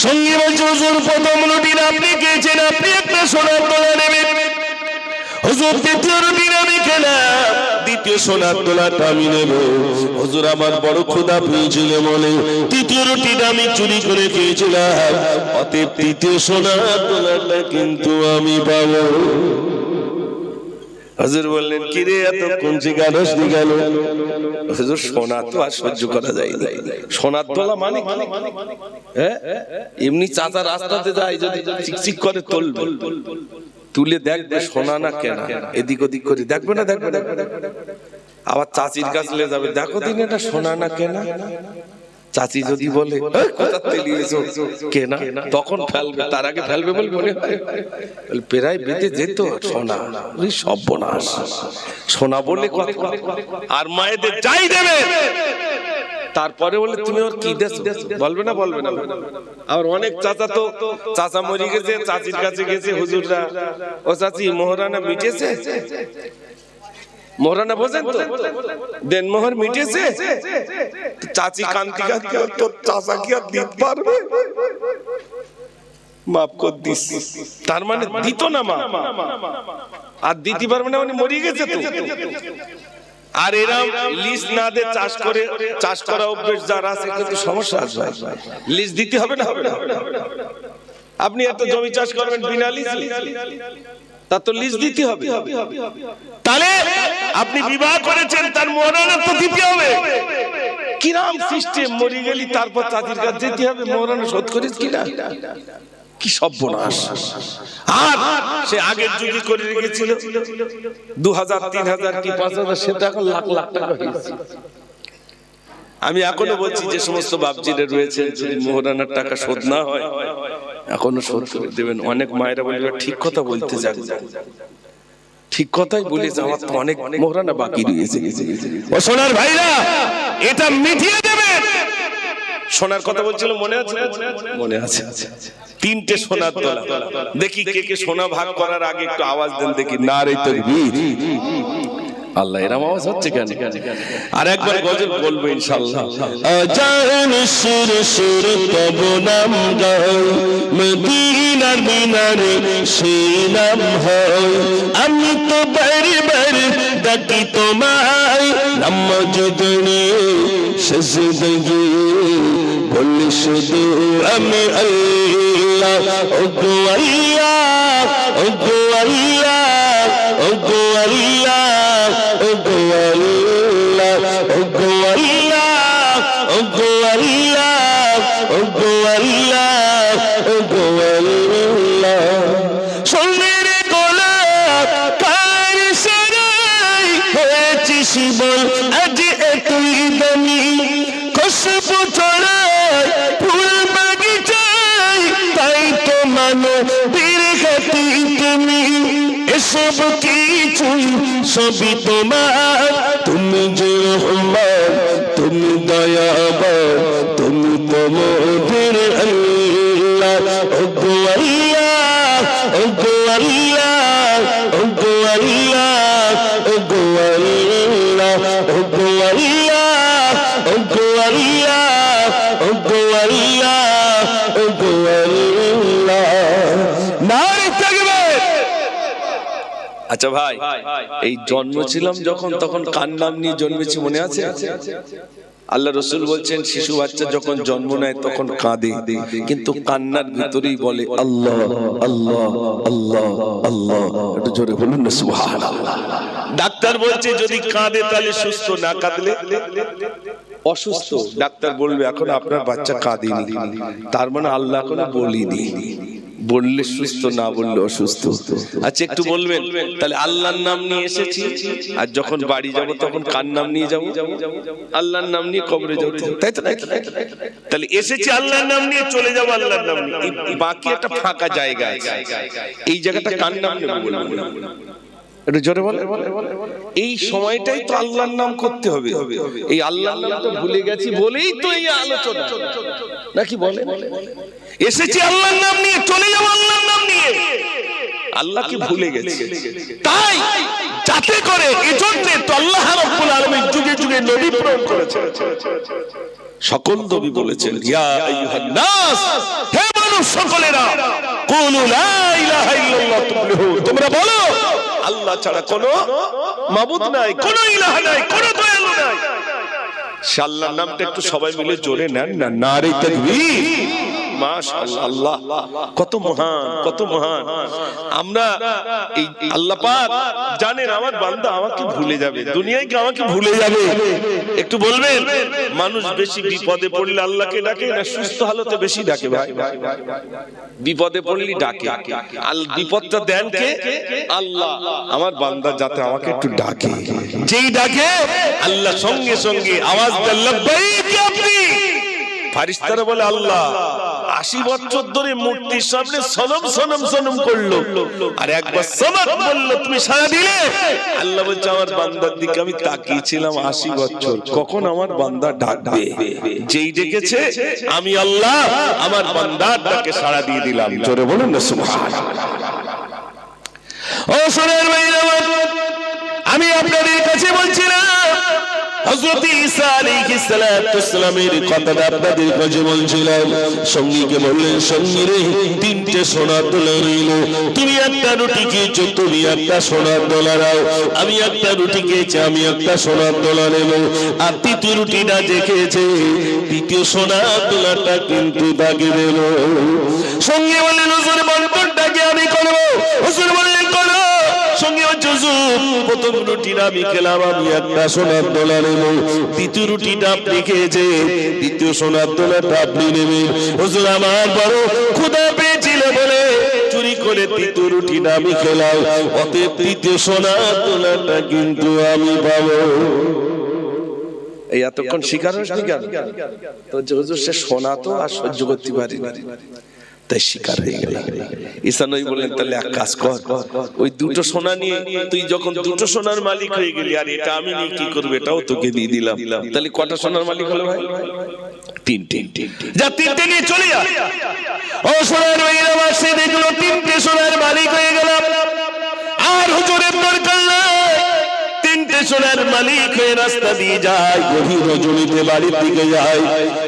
সঙ্গী বলছে, হুজুর প্রথম রুটিটা আপনি খেয়েছেন, আপনি একটা সোনার দোলা নেবেন। হুজুর দ্বিতীয় রুটিটা আমি খেলাম, দ্বিতীয় সোনার দোলাটা আমি নেব। হুজুর আমার বড় ক্ষুধা পেয়েছিল বলে তৃতীয় রুটিটা আমি চুরি করে খেয়েছিলাম, অতএব তৃতীয় সোনার দোলাটা কিন্তু আমি পাবো। হুজুর বললেন, কি রে এত কুঞ্চি গানস দি গেল? হুজুর সোনা তো আর সহ্য করা যায় না। সোনার দোলা মানে হ্যাঁ, এমনি চাচা রাস্তাতে যায়, যদি চিকচিক করে তুলবে, তুলে দেখবে সোনা না কেনা, এদিক ওদিক করে দেখবে না, দেখবে আবার চাচির কাছে নিয়ে যাবে, দেখো দিন এটা সোনা না কেনা। চাচি যদি বলে কোথা থেকে নিয়েছো কেনা, তখন ফেলবে, তার আগে ফেলবে বলে মনে হয়। প্রায় বেঁধে যেত সোনা, সর্বনাশ। সোনা বলে কথা, আর মায়েদের যাই দেবে, তারপরে বলে তুমি ওর কি দেছো, বলবে না, বলবে না। আর অনেক চাচা তো, চাচা মরে গেছে, চাচির কাছে গেছে হুজুররা, ও চাচি মোহরানা মিটেছে? মোহরানা বোঝেন তো, দেন মোহর মিটেছে? চাচি কান্তি কান্তি, তোর চাচা কি আর দিতে পারবে? মাফ কর দিস। তার মানে দিত না মা, আর দিতে পারবে না, উনি মরে গেছে তো। আর এরা লিস্ট না দিয়ে চাষ করা অভ্যেস যারা আছে, কিন্তু সমস্যা আসবে। লিস্ট দিতে হবে না, হবে না। আপনি এত জমি চাষ করবেন বিনা লিস্ট, তার তো লিস্ট দিতে হবে। তাহলে আপনি বিবাহ করেছেন, তার মোহরানা তো দিতে হবে। কিরাম সিস্টেম, মরে গেলি তারপর চাচির কাছে যেতে হবে, মোহরানা শোধ করিস কিনা। কি সর্বনাশ। আর সে আগের যুগে করে রেখেছিল 2000, 3000 কি 5000, সেটা এখন লাখ লাখ টাকা হয়েছে। আমি এখনো বলছি, যে সমস্ত বাপজিরা রয়েছে, যদি মোহরানার টাকা শোধ না হয়, এখনো শোধ করে দেবেন। অনেক মায়েরা বলবে, ঠিক কথা বলতে যান, ঠিক কথাই বলেছে, আমার তো অনেক মোহরানা বাকি রয়েছে। ও সোনার ভাইরা, এটা মিটিয়ে দেবেন। সোনার কথা বলছিল, মনে আছে? মনে আছে। তিনটে সোনার তলা। দেখি কে কে সোনা ভাগ করার আগে একটু আওয়াজ দেন দেখি, নারে তাকবীর। আল্লাহ, এরকম আওয়াজ হচ্ছে কেন? আর একবার গজল বলবো ইনশাআল্লাহ। আজান সুর সুর তব নাম গাও, মদিনার মিনারে সেই নাম হয়। আমি তো বারে বারে ডাকি তোমায়, নামাজ গড়ে সেজদা গিয়ে বলি শুধু আমি আল্লাহ। ওগো আল্লাহ, ওগো আল্লাহ, ওগো আল্লাহ, ওগো আল্লাহ, ওগো আল্লাহ, ওগো আল্লাহ, ওগো আল্লাহ, ওগো আল্লাহ। সোনার গোলাপ কার সারাই হয়েছি শিবল আজ এতই দামি, খুশবু ছড়ায় ফুল বাগিচায়, তাই তো মানবীর খাতি তুমি। এসব কিছুই সবই তোমার, তুমি যে রহমান, তুমি দয়াবান, তুমি তো মোদের আল্লাহ। ওগো আল্লাহ, ওগো আল্লাহ, ওগো আল্লাহ, ওগো আল্লাহ, ওগো আল্লাহ, ওগো আল্লাহ, ওগো আল্লাহ, ওগো আল্লাহ। নারে তাকবীর। আচ্ছা ভাই, এই জন্মেছিলাম যখন, তখন কার নাম নিয়ে জন্মেছি মনে আছে? আল্লাহ রসুল বলছেন শিশু বাচ্চা যখন জন্ম নেয় তখন কাঁদে, কিন্তু কান্নার ভিতরেই বলে আল্লাহ আল্লাহ আল্লাহ আল্লাহ। একটু জোরে বলুন না সুবহানাল্লাহ। ডাক্তার বলছে যদি কাঁদে তাহলে সুস্থ, না কাঁদলে অসুস্থ। ডাক্তার বলবে এখন আপনার বাচ্চা কাঁদেনি, তার মানে আল্লাহ এখনো বলিনি, বললে সুস্থ, না বললে অসুস্থ। আচ্ছা একটু বলবেন তাহলে আল্লাহর নাম নিয়ে এসেছি, আর যখন বাড়ি যাব তখন কার নাম নিয়ে যাব? আল্লাহর নাম নিয়ে কবরে যাব, তাই তো? তাহলে এসেছি আল্লাহর নাম নিয়ে, চলে যাব আল্লাহর নাম নিয়ে। বাকি একটা ফাঁকা জায়গা আছে, এই জায়গাটা কার নাম নেব বলবো? একটু জোরে বলে। এই সময়টাই তো আল্লাহর নাম করতে হবে। এই আল্লাহর নামটা ভুলে গেছি বলেই তো এই আলোচনা, নাকি বলে? এসেছি আল্লাহর নাম নিয়ে, চলে যাব আল্লাহর নাম নিয়ে। আল্লাহকে ভুলে গেছি, তাই যাতে করে এজন্য তো আল্লাহ রাব্বুল আলামিন যুগে যুগে নবী প্রেরণ করেছেন। সকল নবী বলেছেন ইয়া আইয়ুহান নাস, হে মানুষ সকলেরা, কুলু লা ইলাহা ইল্লাল্লাহ তুফলিহুন, তোমরা বলো আল্লাহ ছাড়া কোনো মাবুদ নাই, কোনো ইলাহ নাই, কোনো দয়ালু নাই। আল্লাহর নামটা একটু সবাই মিলে জোরে নেন না, নারে তাকবীর। মাশাআল্লাহ, কত মহান, কত মহান। আমরা এই আল্লাহ পাক জানেন আমার বান্দা আমাকে ভুলে যাবে, দুনিয়ায় কি আমাকে ভুলে যাবে? একটু বলবেন মানুষ বেশি বিপদে পড়লে আল্লাহকে ডাকে না সুস্থ হালতে বেশি ডাকে? ভাই বিপদে পড়লে ডাকে, আর বিপদটা দেন কে? আল্লাহ। আমার বান্দা যাতে আমাকে একটু ডাকে, যেই ডাকে আল্লাহ সঙ্গে সঙ্গে আওয়াজ দেন লাব্বাইক ইয়া আব্দি। ফারিস্তারা বলে আল্লাহ 80 বছর ধরে মূর্তির সামনে সনম সনম সনম করলো, আর একবার সামাদ বললো তুমি সাড়া দিলে। আল্লাহ বলছে আমার বান্দার দিকে আমি তাকিয়েছিলাম 80 বছর, কখন আমার বান্দা ডাকবে। যেই ডেকেছে আমি আল্লাহ আমার বান্দার ডাকে সাড়া দিয়ে দিলাম। জোরে বলুন না সুবহানাল্লাহ। ও সোনার ভাইরা, আমি আপনাদের কাছে বলছিলাম হযরত ঈসা আলাইহিস সালামের কথাটা আপনাদের কাছে বলছিলাম। সঙ্গীকে বললেন সঙ্গী রে, 3টে সোনার দোলা রইল, তুমি একটা রুটি খেয়েছো, তুমি একটা সোনার দোলা নাও। আমি একটা রুটি খেয়েছি, আমি একটা সোনার দোলা নেব। আর তৃতীয় রুটিটা যে খেয়েছে, তৃতীয় সোনার দোলাটা কিন্তু তাকে দেব। সঙ্গী বললেন হুজুর বন্টনটাকে আমি করবো। হুজুর বললেন করো। সঙ্গী প্রথম রুটিটা আমি খেলাম, আমি একটা সোনার দোলা নেব। দ্বিতীয় রুটিটা আপনি খেয়েছে, দ্বিতীয় সোনার দোলাটা আপনি নেবেন। হুজুর আমার বড় ক্ষুধা পেয়েছিল বলে চুরি করে তৃতীয় রুটিটা আমি খেলাম, অতএব তৃতীয় সোনার দোলাটা কিন্তু আমি পাবো। এই এতক্ষণ শিকার হচ্ছে কেন? তো হুজুর সে সোনা তো আর সহ্য করতে পারি না, তাই শিকার হয়ে গেল। ঈসা নবী বললেন তাহলে এক কাজ কর, ওই দুটো সোনা নিয়ে তুই যখন দুটো সোনার মালিক হয়ে গেলি, আর এটা আমি নিয়ে কি করবো, এটাও তোকে দিয়ে দিলাম, তাহলে কটা সোনার মালিক হলো ভাই? তিনটে। যা তিনটে নিয়ে চলে যা। ও সোনার ভাইরা, সে দেখলো তিনটে সোনার মালিক হয়ে গেল। আর হুজুরের দরকার নাই, তিনটে সোনার মালিক হয়ে রাস্তা দিয়ে যায়, গভীর রজনীতে বাড়ির দিকে যায়।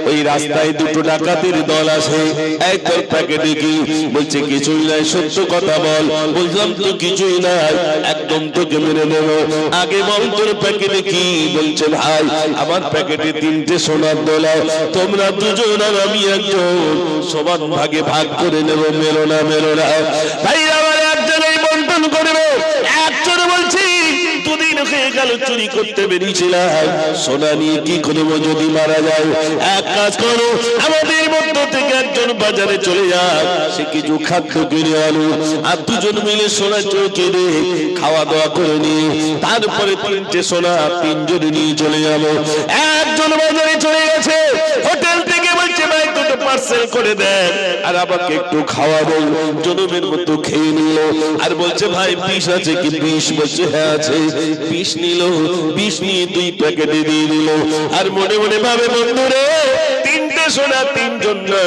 ওই রাস্তায় দুটো ডাকাতের দল আসে। এই তোর প্যাকেটে কি? বলছে কিছুই নাই। সত্য কথা বল। বললাম তো কিছুই নাই, একদম তোকে মেরে নেব। আগে বল তোর প্যাকেটে কি? বলছে ভাই আমার প্যাকেটে তিনটে সোনার দোলা, তোমরা দুজন আর আমি একজন, সমান ভাগে ভাগ করে নেব। মেরো না ভাই, আমার একজনেই বন্টন করবো। একজন বলছি দুদিন হয়ে গেল চুরি করতে বেরিয়েছিলাম, সোনা নিয়ে কি করবো যদি মারা যায়? এক কাজ করো, আমাদের মধ্য থেকে একজন বাজারে চলে যায়, সে কিছু খাদ্য কিনে আনো, আর দুজন মিলে সোনা চৌকি দিয়ে খাওয়া দাওয়া করে নিয়ে তারপরে তিনটে সোনা তিনজনে নিয়ে চলে যাবো। একজন বাজারে চলে গেছে, হোটেল থেকে বলছে ভাই দুটো পার্সেল করে দেন, আর আমাকে একটু খাওয়াবো। জনমের মতো খেয়ে নিল, আর বলছে ভাই বিষ আছে কি? বিষ? বলছে হ্যাঁ আছে। বিষ নিল, বিষ নিয়ে দুই প্যাকেটে দিয়ে দিল, আর মনে মনে ভাবে বন্ধুরে তিনটে সোনা তিনজন, না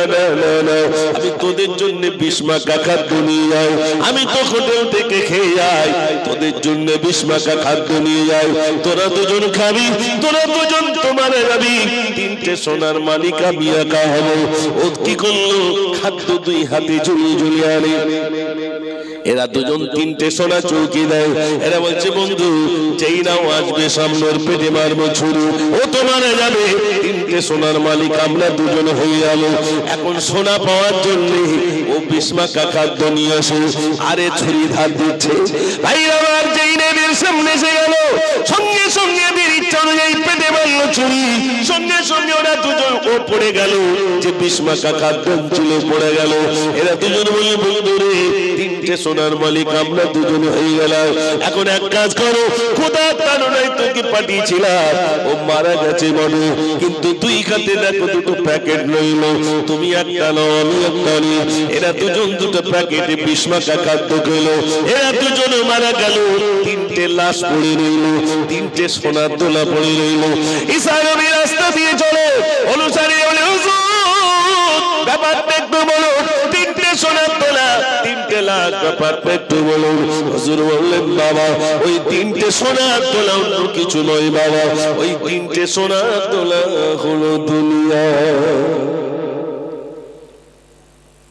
আমি তোদের জন্য বিষ মাখা খাদ্য নিয়ে যাই, আমি তো হোটেল থেকে খেয়ে যাই, তোদের জন্য বিষ মাখা খাদ্য নিয়ে যাই, তোরা দুজন খাবি, তোরা দুজন তোমার যাবি, তিনটে সোনার মালিক আমি একা হবো। ও কি করলো? খাদ্য দুই হাতে ঝুলিয়ে আনে। এরা দুজন তিনটে সোনা চৌকি দেয়। এরা বলছে বন্ধু যেই নাও আসবে সামনের পেটে মারবো ছুরি, ও তো মারা যাবে। তিনটে সোনার মালিক আমরা দুজন হয়ে যাবো। এখন সোনা পাওয়ার জন্য ও বিস্মাকা খাদ্য নিয়ে আসে, আরে ছুরি ধার দিচ্ছে। ভাই আমার যেই নেবের সামনে এসে গেল, সঙ্গে সঙ্গে বের ইচ্ছা অনুযায়ী পেটে মারলো ছুরি, সঙ্গে সঙ্গে ওরা দুজন ও পড়ে গেল, যে বিস্মাকা খাদ্য ছিল পড়ে গেল। এরা দুজন বলে বন্ধু রে তিনটে সোনার মালিক আমরা দুজন হয়ে গেলাম। এখন এক কাজ করো, খোদার তাড়নায় তোকে পাঠিয়েছিলাম, ও মারা গেছে বলো, কিন্তু তুই খাতে দেখো দুটো প্যাকেট রইল, তুমি একটা নাও আমি একটা নিই। এরা দুজন দুটো প্যাকেটে বিস্মাকা খাদ্য খেলো, এরা দুজন মারা গেল। তিনটে লাশ পড়ে রইল, তিনটে সোনার দোলা পড়ে রইল। ঈসা নবী রাস্তা দিয়ে চলে, অনুসারী বলে হুজুর ব্যাপারটা একটু বলো, তিনটে সোনার দোলা তিনটে লাশ, ব্যাপারটা একটু বলো। হুজুর বললেন বাবা ওই তিনটে সোনার দোলা অন্য কিছু নয় বাবা, ওই তিনটে সোনার দোলা হলো দুনিয়া।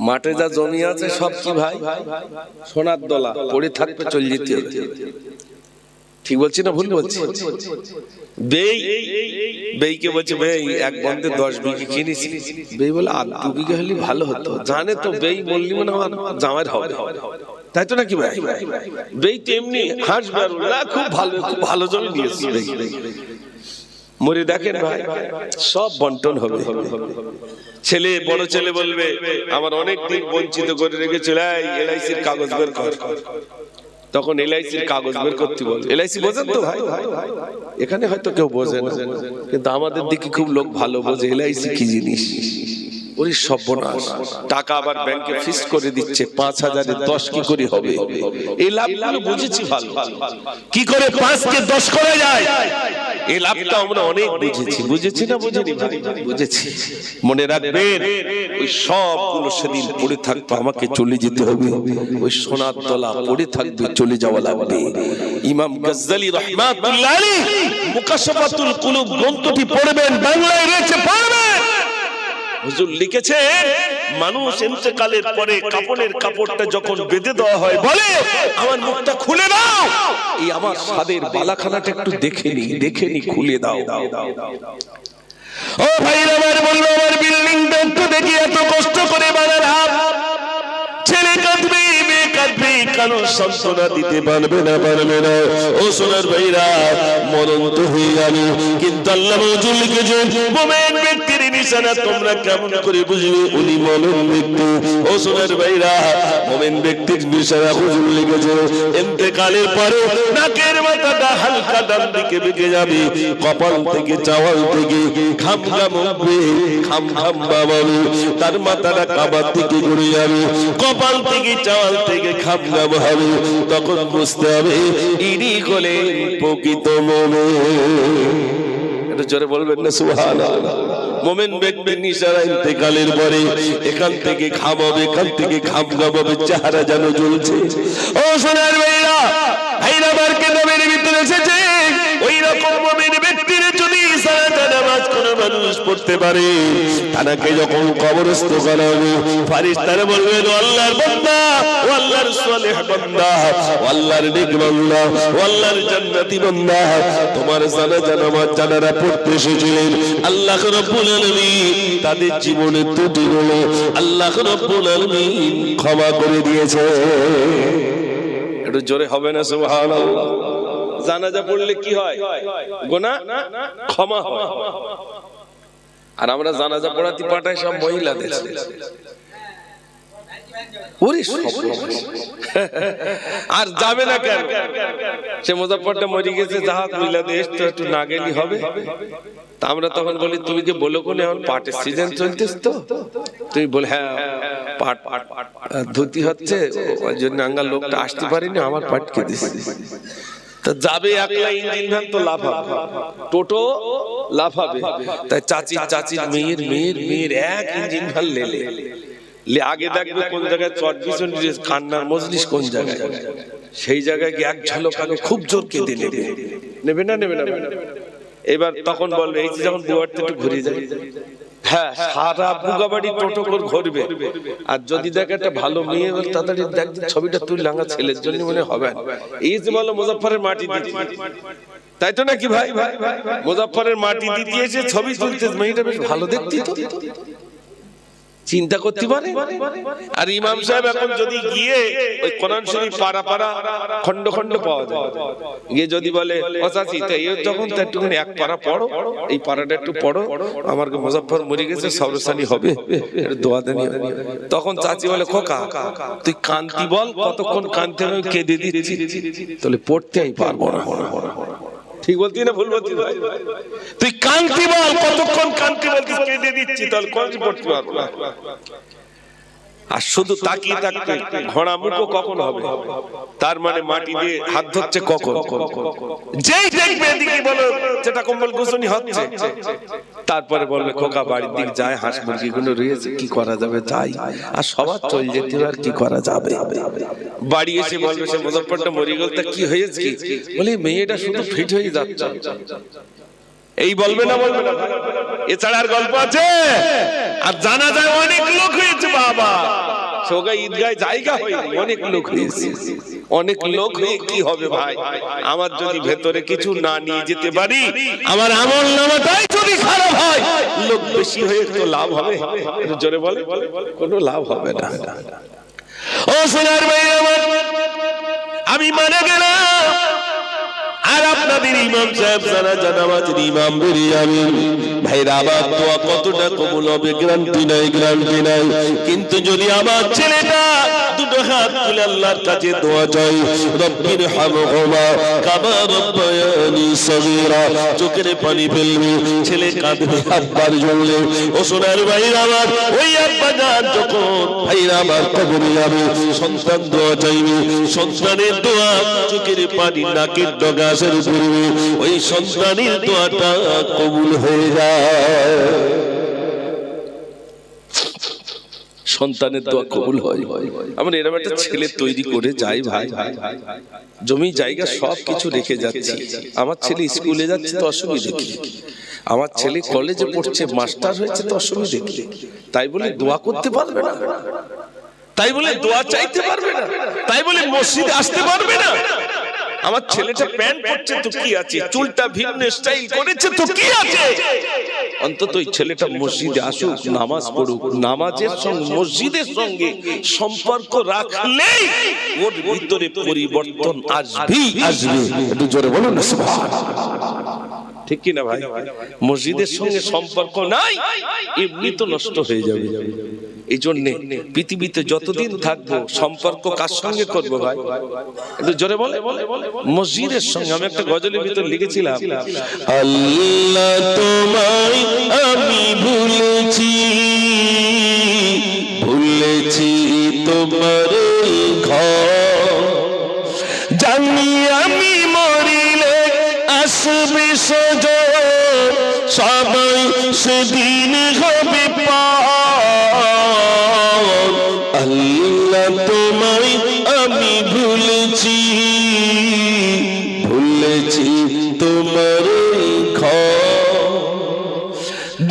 মাঠে যা জমি আছে সব কি ভাই? সোনার দোলা, পড়ে থাকবে, চলে যেতে হবে। ঠিক বলছি না ভুল বলছি? বেইকে বলছে বেই এক বন্ধে 10 বিঘে কিনেছি। বেই বলে 2 বিঘে হলে ভালো হতো, জানে তো বেই বললি মানে আমার জামাইয়ের হবে, তাই তো নাকি ভাই? বেই তেমনি হাসবে, খুব ভালো জমি নিয়েছি। মরে দেখেন ভাই সব বন্টন হবে। ছেলে বড় ছেলে বলবে আমার অনেক দিন বঞ্চিত করে রেখেছিল, এলআইসির কাগজ বের কর। তখন এলআইসির কাগজ বের করতে বল। এলআইসি বোঝেন তো ভাই? এখানে হয়তো কেউ বোঝে না, কিন্তু আমাদের দিকে খুব লোক ভালো বোঝে এলআইসি কি জিনিস। ওরে সর্বনাশ, টাকা আবার ব্যাংকে ফিক্স করে দিচ্ছে 5,000 এ 10 কি করে হবে? এই লাভগুলো বুঝেছি ভালো, কি করে 5 কে 10 করা যায়, এই লাভটা আমরা অনেক বুঝেছি না বুঝিনি? বুঝেছি। মনে রাখবেন ওই সবগুলো সেদিন পড়ে থাকবে, আমাকে চলে যেতে হবে। ওই সোনার দলা পড়ে থাকবে, চলে যাওয়া লাগবে। ইমাম গাজ্জালী রাহমাতুল্লাহ আলাইহি মুকাশশাফাতুল কুলুব গ্রন্থটি পড়বেন, বাংলায় রয়েছে, পড়বেন। হুজুর লিখেছে মানুষ ইন্তেকালের পরে কাফনের কাপড়টা যখন বেঁধে দেওয়া হয় বলে আমার মুখটা খুলে দাও, এই আমার সাদের বালাখানাটা একটু দেখে নি খুলে দাও। ও ভাই আমার বললো আমার বিল্ডিংটা একটু দেখি, এত কষ্ট করে বানালাম, ছেলে কাঁদবে মেয়ে কাঁদবে, কারো সান্ত্বনা দিতে পারবে না। ও সোনার ভাইরা মরণ তো হয়ে গেল, কিন্তু আল্লাহ হুজুর লিখেছেন মুমিন ব্যক্তির নিশানা তোমরা কেমন করে বুঝবে উনি মুমিন ব্যক্তি? ও সোনার ভাইরা, মুমিন ব্যক্তির নিশানা হুজুর লিখেছে ইন্তেকালের পরে নাকের মাথাটা হালকা ডান দিকে বেঁকে যাবে, কপাল থেকে চাওয়াল থেকে খাম খাম হবে, খাম খাম বাবাবে, তার মাথাটা কাবার দিকে ঘুরে যাবে, কপাল থেকে চাওয়াল থেকে খাম খাম হবে। তখন বুঝতে হবে ইনি হলেন প্রকৃত মুমিন। একটু জোরে বলবেন না সুবহানাল্লাহ। মুমিন ব্যক্তির নিশানা ইন্তেকালের পরে এখান থেকে খাম হবে, এখান থেকে খাম খাম হবে, চেহারা যেন জ্বলছে। ও সোনার ভাইরা, ভাইরা মার্কে নবীর ভিতরে এসেছে ওই রকম মুমিন ব্যক্তির যদি সালাত নামাজ কোন মানুষ পড়তে পারে, তাকে যখন কবরস্থ করা হবে ফেরেশতারা বলবেন আল্লাহর বান্দা, ও আল্লাহর সালেহ বান্দা, ও আল্লাহর নেক বান্দা, ও আল্লাহর জান্নাতি বান্দা, তোমার জানাজা নামাজ যারা পড়তে এসেছিলেন আল্লাহ রাব্বুল আলামিন তাদের জীবনের ত্রুটিগুলো আল্লাহ রাব্বুল আলামিন ক্ষমা করে দিয়েছে। একটু জোরে হবে না সুবহানাল্লাহ। জানাজা পড়লে কি হয়? গুনাহ ক্ষমা হয়। আর আমরা জানাজা পড়াতে পাঠাই সব মহিলাদের। আর যাবে না কেন? সে মুজাফফরটা মরে গেছে, জাহাজ মিলাদে এসে একটু না গেলি হবে। তা আমরা তখন বলি তুমি কি বলো কোন এখন পাটের সিজন চলতেছে, তো তুমি বল হ্যাঁ পাট ধুতি হচ্ছে ওই জন্য আঙ্গাল লোকটা আসতে পারিনি, আমার পাটকে দিছে। তা যাবে একলা ইঞ্জিন ভ্যান তো লাভ হবে, টোটো লাভ হবে। তাই চাচির মেয়ের এক ইঞ্জিন ভ্যান লেলে আগে দেখবে কোন জায়গায় চর্বি কান্নার মজলিস কোন জায়গায়, সেই জায়গায় গিয়ে এক ঝলক আগে খুব জোর কেঁদে নেবে না। এবার তখন বলবে এই যে যখন দুয়ারতে একটু ঘুরে যায়, হ্যাঁ সারা বুগাবাড়ি টোটো করে ঘুরবে। আর যদি দেখে একটা ভালো মেয়ে তাড়াতাড়ি দেখ ছবিটা তুই লাঙ্গা ছেলের জন্য মনে হবে এই যে বলো মুজাফফরের মাটি দিতে, তাই তো নাকি ভাই? মুজাফফরের মাটি দিতে এসে ছবি তুলতে, মেয়েটা বেশ ভালো দেখতি তো, চিন্তা করতে পারে। আর ইমাম সাহেব এখন যদি গিয়ে ওই কোরআন শরীফ পারা খন্ড খন্ড পাওয়া যায়, গিয়ে যদি বলে ও চাচি তাই যখন তো একটুখানি এক পারা পড়ো, এই পারাটা একটু পড়ো, আমার মুজাফফর মরে গেছে সবরসানি হবে, একটু দোয়া দেন। তখন চাচি বলে খোকা তুই কান্তি বল, কতক্ষণ কানতে হবে, কেঁদে দিচ্ছি, তাহলে পড়তে আমি পারবো না। ঠিক বলতি না ভুল বলতি? তুই কান্তি বল, কতক্ষণ কান্তি বলতিস, কেঁদে দিচ্ছি, তাহলে কোন পড়তে পারবো না। আর শুধু তাকিয়ে থাকতে ঘোড়া মুখো কখন হবে? তার মানে মাটি দিয়ে হাত ধরছে কখন? যেই দেখবে এদিকে বলো যেটা কম্বল গোছনি হচ্ছে, তারপরে বলবে খোকা বাড়ির দিক যায়, হাঁস মুরগি গুলো রয়েছে, কি করা যাবে তাই, আর সবার চল যেতে আর কি করা যাবে। বাড়ি এসে বলবে সে মুজাফফরটা মরে গেল, তা কি হয়েছে কি? বলে মেয়েটা শুধু ফিট হয়ে যাচ্ছে, এই বলবে না? বলবে না? এছাড়া আর গল্প আছে? আর জানা যায় অনেক লোক হয়েছে বাবা, সোগা ঈদগায় জায়গা হয়নি, অনেক লোক হয়েছে। অনেক লোক হয়ে কি হবে ভাই? আমার যদি ভেতরে কিছু না নিয়ে যেতে পারি, আমার আমল নামাটাই যদি খারাপ হয়, লোক বেশি হয়ে তো লাভ হবে? জোরে বলে কোনো লাভ হবে না। ও সোনার ভাই আমার, আমি মানে গেলাম আর আপনাদের ইমাম সাহেব জানাজা নামাজের ইমাম বেরিয়ে আমি ভাইরা আবার দোয়া কতটা কবুল হবে গ্যারান্টি নাই। কিন্তু যদি আমার ছেলেটা দুটো হাত তুলে আল্লাহর কাছে দোয়া চাই, রব্বির হামহুমা কামা রব্বায়ানি সগীরা, চোখের পানি ফেলবে, ছেলে কাঁদবে, আব্বার জন্য। ও সোনার ভাইরা আমার, ওই আব্বা জান যখন ভাইরা আমার কবরে যাবে, সন্তান দোয়া চাইবে, সন্তানের দোয়া চোখের পানি নাকের ডগা ওই সন্তানের দোয়াটা কবুল হয়ে যায়, সন্তানের দোয়া কবুল হয়। আমরা এরকম একটা ছেলে তৈরি করে যাই ভাই, জমি জায়গা সব কিছু রেখে যাচ্ছি, আমার ছেলে স্কুলে যাচ্ছে তো অসুবিধা কি, আমার ছেলে কলেজে পড়ছে, মাস্টার হয়েছে তো অসুবিধা কি, তাই বলে দোয়া করতে পারবে না, তাই বলে দোয়া চাইতে পারবে না, তাই বলে মসজিদে আসতে পারবে না। আমার ছেলেটা প্যান্ট পরছে তো কি আছে, চুলটা ভিন্ন স্টাইল করেছে তো কি আছে, অন্তত ওই ছেলেটা মসজিদে আসুক, নামাজ পড়ুক, নামাজের সঙ্গে মসজিদের সঙ্গে সম্পর্ক রাখলেই ওর ভিতরে পরিবর্তন আসবে। একটু জোরে বলুন না সুবহানাল্লাহ। ঠিক কি না ভাই? মসজিদের সঙ্গে সম্পর্ক নাই, এমনি তো নষ্ট হয়ে যাবে। এই জন্য পৃথিবীতে যতদিন থাকবো সম্পর্ক কার সঙ্গে করবো ভাই? একটু জোরে বলে। মসজিদের সঙ্গে। আমি একটা গজলের ভিতর লিখেছিলাম, আল্লাহ তোমায় আমি ভুলেছি, ভুলেছি তোমার ঘর, জানি আমি মরিলে আসবে সজন, সবাই সেদিন হবে পার। আল্লাহ তোমায় আমি ভুলেছি, ভুলেছি তোমার ঘর,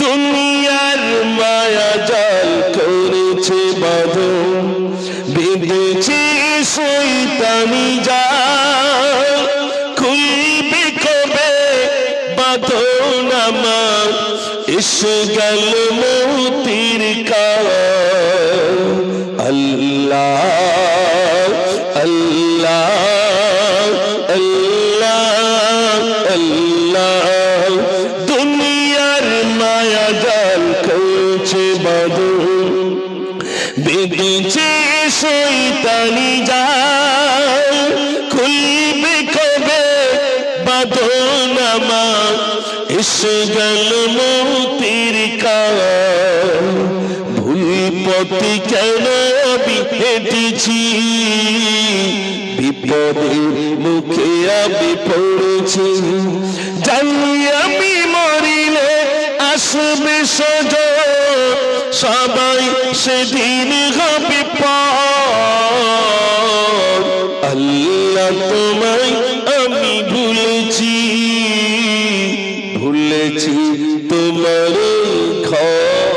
দুনিয়ার মায়া জাল করেছে বাঁধন, বেঁধেছে শয়তানি জাল, খুলবে কবে বাঁধন আমার, এসে গেল মৌতির কাল। আল্লাহ আল্লাহ আল্লাহ আল্লাহ, দুনিয়ার মায়া জাল করেছে বাঁধন, বেঁধেছে শয়তানি জাল, খুলবে কবে বাঁধন আমার, এসে গেল মৌতির কাল। ভুল পথে কেন আমি হেঁটেছি, বিপদের মুখে আমি পড়েছি, জানি আমি মরিলে আসবে সজন, সবাই সেদিন হবে পার। আল্লাহ তোমায় আমি ভুলেছি, ভুলেছি তোমার ঘর,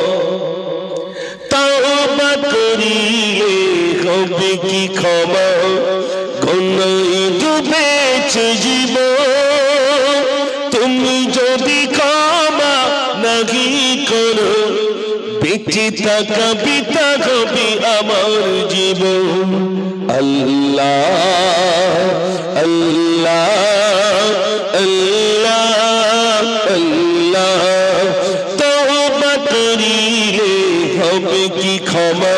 তওবা করিলে হবে কি ক্ষমা, গুনাহে ডুবেছে জীবন, তুমি যদি ক্ষমা নাহি করো, বেঁচে থাকা বিতা হবে আমার জীবন। আল্লাহ আল্লাহ আল্লাহ আল্লাহ, তওবা করিলে হবে কি ক্ষমা,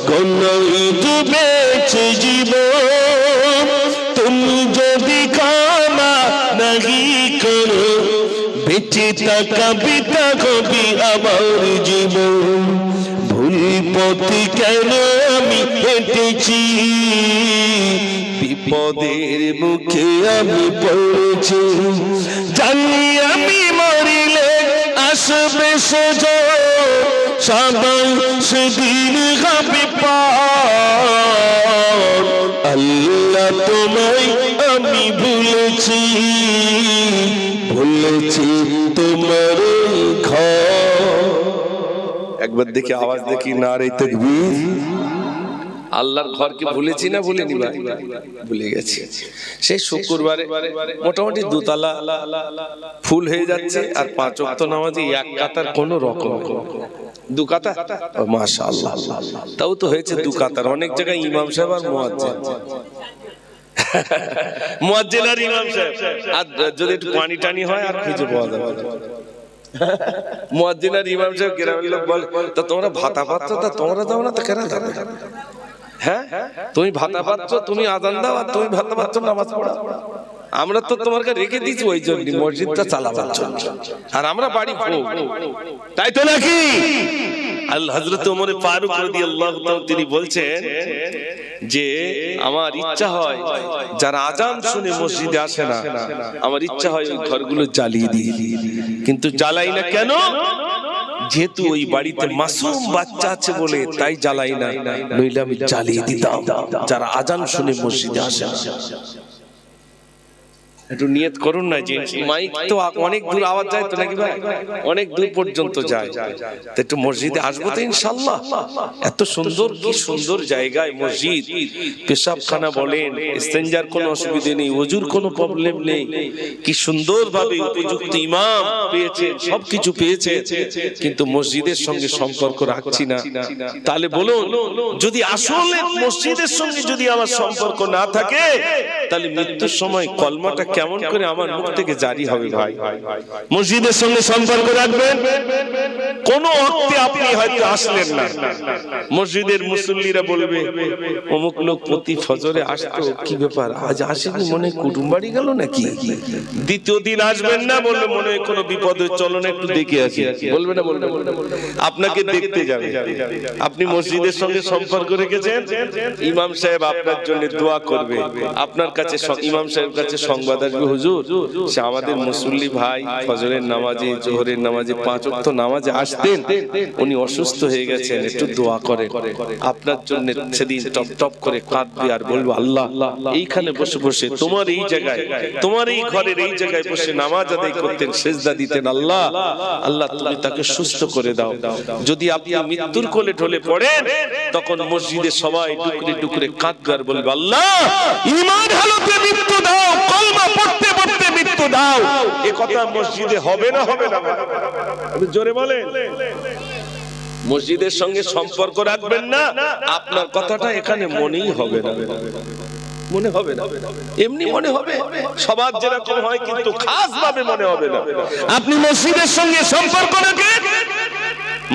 গুনাহে ডুবেছে জীবন, তুমি যদি ক্ষমা নাহি করো, বেঁচে থাকা বিতা হবে আমার জীবন। ভুল পথে কেন আমি হেঁটেছি, বিপদের মুখে আমি পড়েছি, জানি আমি মরিলে আসবে সজন, সবাই সেদিন হবে পার। আল্লাহ তোমায় আমি ভুলেছি, ভুলেছি তোমার ঘর। একবার দেখি, আওয়াজ দেখি, নারে তাকবীর। আল্লাহর ঘরকে ভুলেছি না ভুলিনি ভাই? ভুলে গেছি। সেই শুক্রবারে মোটামুটি দুতলা ফুল হয়ে যাচ্ছে, আর 5 ওয়াক্ত নামাজি এক কাতার কোনো রকম, 2 কাতার, মাশাআল্লাহ, তাও তো হয়েছে 2 কাতার। অনেক জায়গায় ইমাম সাহেব আর মুয়াজ্জিন, মুয়াজ্জিন আর ইমাম সাহেব, আর যদি একটু পানি টানি হয় আর খুঁজে পাওয়া যাবে। মুয়াজ্জিন আর ইমাম সাহেব গ্রামের লোক বলে, তা তোমরা ভাতা পাচ্ছ, তা তোমরা দাও না, তো কেন যাবে? হ্যাঁ, তুমি ভাতা পাচ্ছ, তুমি আজান দাও, আর তুমি ভাতা পাচ্ছ নামাজ পড়া। আমরা তো তোমাকে রেখে দিয়েছি ওই জন্য মসজিদটা চালাবার জন্য, আর আমরা বাড়ি ভোগ, তাই তো নাকি? আল্লাহ হযরত ওমর ফারুক রাদিয়াল্লাহু তাআলা তিনি বলছেন যে আমার ইচ্ছা হয় যারা আজান শুনে মসজিদে আসে না, আমার ইচ্ছা হয় ওই ঘরগুলো জ্বালিয়ে দিই, কিন্তু জ্বালাই না। কেন? যেহেতু ওই বাড়িতে মাসুম বাচ্চা আছে বলে তাই জ্বালাই না, নইলে আমি জ্বালিয়ে দিতাম যারা আজান শুনে মসজিদে আসে না। একটু নিয়ত করুন না, যে মাইক তো অনেক দূর আওয়াজ যায় তো নাকি ভাই, অনেক দূর পর্যন্ত যায়, তো একটু মসজিদে আসবো তো ইনশাআল্লাহ। এত সুন্দর, কি সুন্দর জায়গায় মসজিদ, পেশাবখানা বলেন, ইস্তেঞ্জার কোনো অসুবিধা নেই, ওযুর কোনো প্রবলেম নেই, কি সুন্দর ভাবে উপযুক্ত ইমাম পেয়েছে, সবকিছু পেয়েছে, কিন্তু মসজিদের সঙ্গে সম্পর্ক রাখছি না। তাহলে বলুন, যদি আসলে মসজিদের সঙ্গে যদি আমার সম্পর্ক না থাকে, তাহলে মৃত্যুর সময় কলমাটা কেমন করে আমার মুখ থেকে জারি হবে ভাই? মসজিদের সঙ্গে সম্পর্ক রাখবেন। কোন অর্থে আপনি হয়তো আসলেন না, মসজিদের মুসল্লিরা বলবে অমুক লোক প্রতি ফজরে আসতো, কি ব্যাপার আজ আসেনি, মনে হয় কুটুম বাড়ি গেল নাকি? দ্বিতীয় দিন আসবেন না, বলবে মনে হয় কোনো বিপদের, চলো না একটু দেখে আসি, বলবে না? বলবে আপনাকে দেখতে যাবে। আপনি মসজিদের সঙ্গে সম্পর্ক রেখেছেন, ইমাম সাহেব আপনার জন্য দোয়া করবে, আপনার কাছে ইমাম সাহেবের কাছে সংবাদ আসবে, হুজুর সে আমাদের মুসল্লি ভাই ফজরের নামাজে, জোহরের নামাজে, 5 ওয়াক্ত নামাজে আসতেন, উনি অসুস্থ হয়ে গেছেন, একটু দোয়া করেন। আপনার জন্য সেদিন টপ টপ করে কাঁদবে আর বলবো, আল্লাহ এইখানে বসে বসে তোমার এই জায়গায়, তোমার এই ঘরের এই জায়গায় বসে নামাজ আদায় করতেন, সেজদা দিতেন, আল্লাহ আল্লাহ তুমি তাকে সুস্থ করে দাও। যদি আপনি মৃত্যুর কোলে ঢলে পড়েন, তখন মসজিদে সবাই ডুকরে ডুকরে কাঁদবে আর বলবে, আল্লাহ ঈমান হালতে মৃত্যু দাও, কলমা পড়তে পড়তে মৃত্যু দাও। এ কথা মসজিদে হবে না? হবে না? জোরে বলেন। মসজিদের সঙ্গে সম্পর্ক রাখবেন না, আপনার কথাটা এখানে মনেই হবে না, মনে হবে না, এমনি মনে হবে সবার যেরকম হয়, কিন্তু খাস ভাবে মনে হবে না। আপনি মসজিদের সঙ্গে সম্পর্ক রাখেন,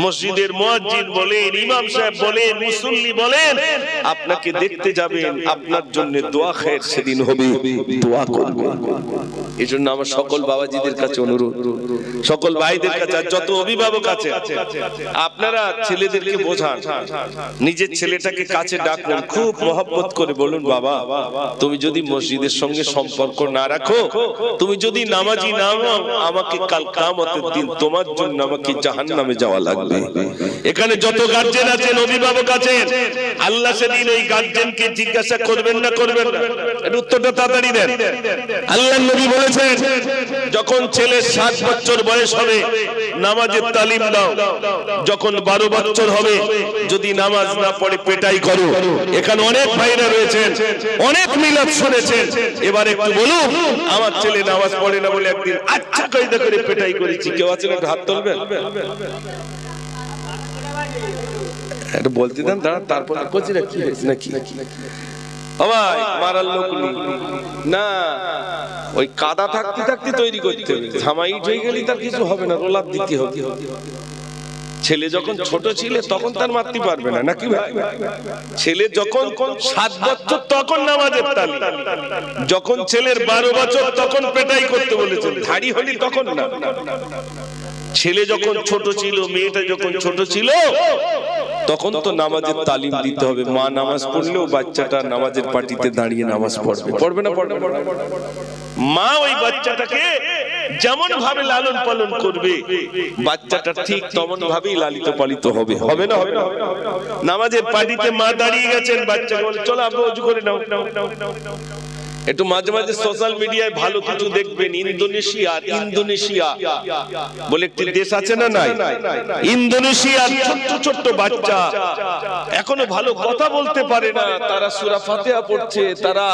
মসজিদের মুয়াজ্জিন বলেন, ইমাম সাহেব বলেন, মুসল্লি বলেন, আপনাকে দেখতে যাবেন, আপনার জন্য দোয়া খায়ের সেদিন হবে, দোয়া করবেন। এজন্য আমার সকল বাবাজিদের কাছে অনুরোধ, সকল ভাইদের কাছে, যত অভিভাবক আছে, আপনারা ছেলেদেরকে বোঝান, নিজের ছেলেটাকে কাছে ডাকুন, খুব মহব্বত করে বলুন, বাবা তুমি যদি মসজিদের সঙ্গে সম্পর্ক না রাখো, তুমি যদি নামাজি না হও, আমাকে কাল কিয়ামতের দিন তোমার জন্য আমাকে জাহান্নামে যাওয়া লাগবে। এখানে যত গার্জেন আছেন, অভিভাবক আছেন, আল্লাহ সেদিন ওই গার্জেনকে জিজ্ঞাসা করবেন না, করবেন না? এর উত্তরটা তাড়াতাড়ি দেন। আল্লাহর নবী বলেছেন, যখন ছেলে 7 বছর বয়স হবে নামাজের তালিম দাও, যখন 12 বছর হবে যদি নামাজ না পড়ে পেটাই করো। এখানে অনেক ভাইরা রয়েছেন, অনেক মিলাদ শুনেছেন, এবার একটু বলুন, আমার ছেলে নামাজ পড়ে না বলে একদিন আচ্ছা কায়দা করে পেটাই করেছি, কেউ আছেন একটু হাত তুলবেন? এটা বলতে দেন, দাঁড়ান, তারপর কোচিরা কি হয়েছে নাকি? ভাই মারার লোক না, ওই কাদা থাকতে থাকতে তৈরি করতে হবে, ঝামাইট হয়ে গেলে তার কিছু হবে না, রোলার দিতে হবে। ছেলে যখন ছোট ছিল তখন তার মারতে পারবে না, নাকি ভাই? ছেলে যখন 7 বছর তখন নামাজের তালিম, যখন ছেলের 12 বছর তখন পেটাই করতে বলেছেন, ধাড়ি হলি তখন না। ছেলে যখন ছোট ছিল, মেয়েটা যখন ছোট ছিল, তখন তো নামাজের তালিম দিতে হবে। মা নামাজ পড়লেও বাচ্চাটা নামাজের পাটিতে দাঁড়িয়ে নামাজ পড়বে, পড়বে না? পড়বে। মা ওই বাচ্চাটাকে যেমন ভাবে লালন পালন করবে, বাচ্চাটা ঠিক তেমন ভাবেই লালিত পালিত হবে, হবে না? হবে না? নামাজের পাটিতে মা দাঁড়িয়ে গেছেন, বাচ্চাকে বলে চলো আপনি ওযু করে নাও। একটু মাঝে মাঝে সোশ্যাল মিডিয়ায় ভালো কিছু দেখবেন, ইন্দোনেশিয়া বলে একটি দেশ আছে না? নাই? ইন্দোনেশিয়ার ছোট্ট ছোট্ট বাচ্চা এখনো ভালো কথা বলতে পারে না, তারা সূরা ফাতিহা পড়ছে, তারা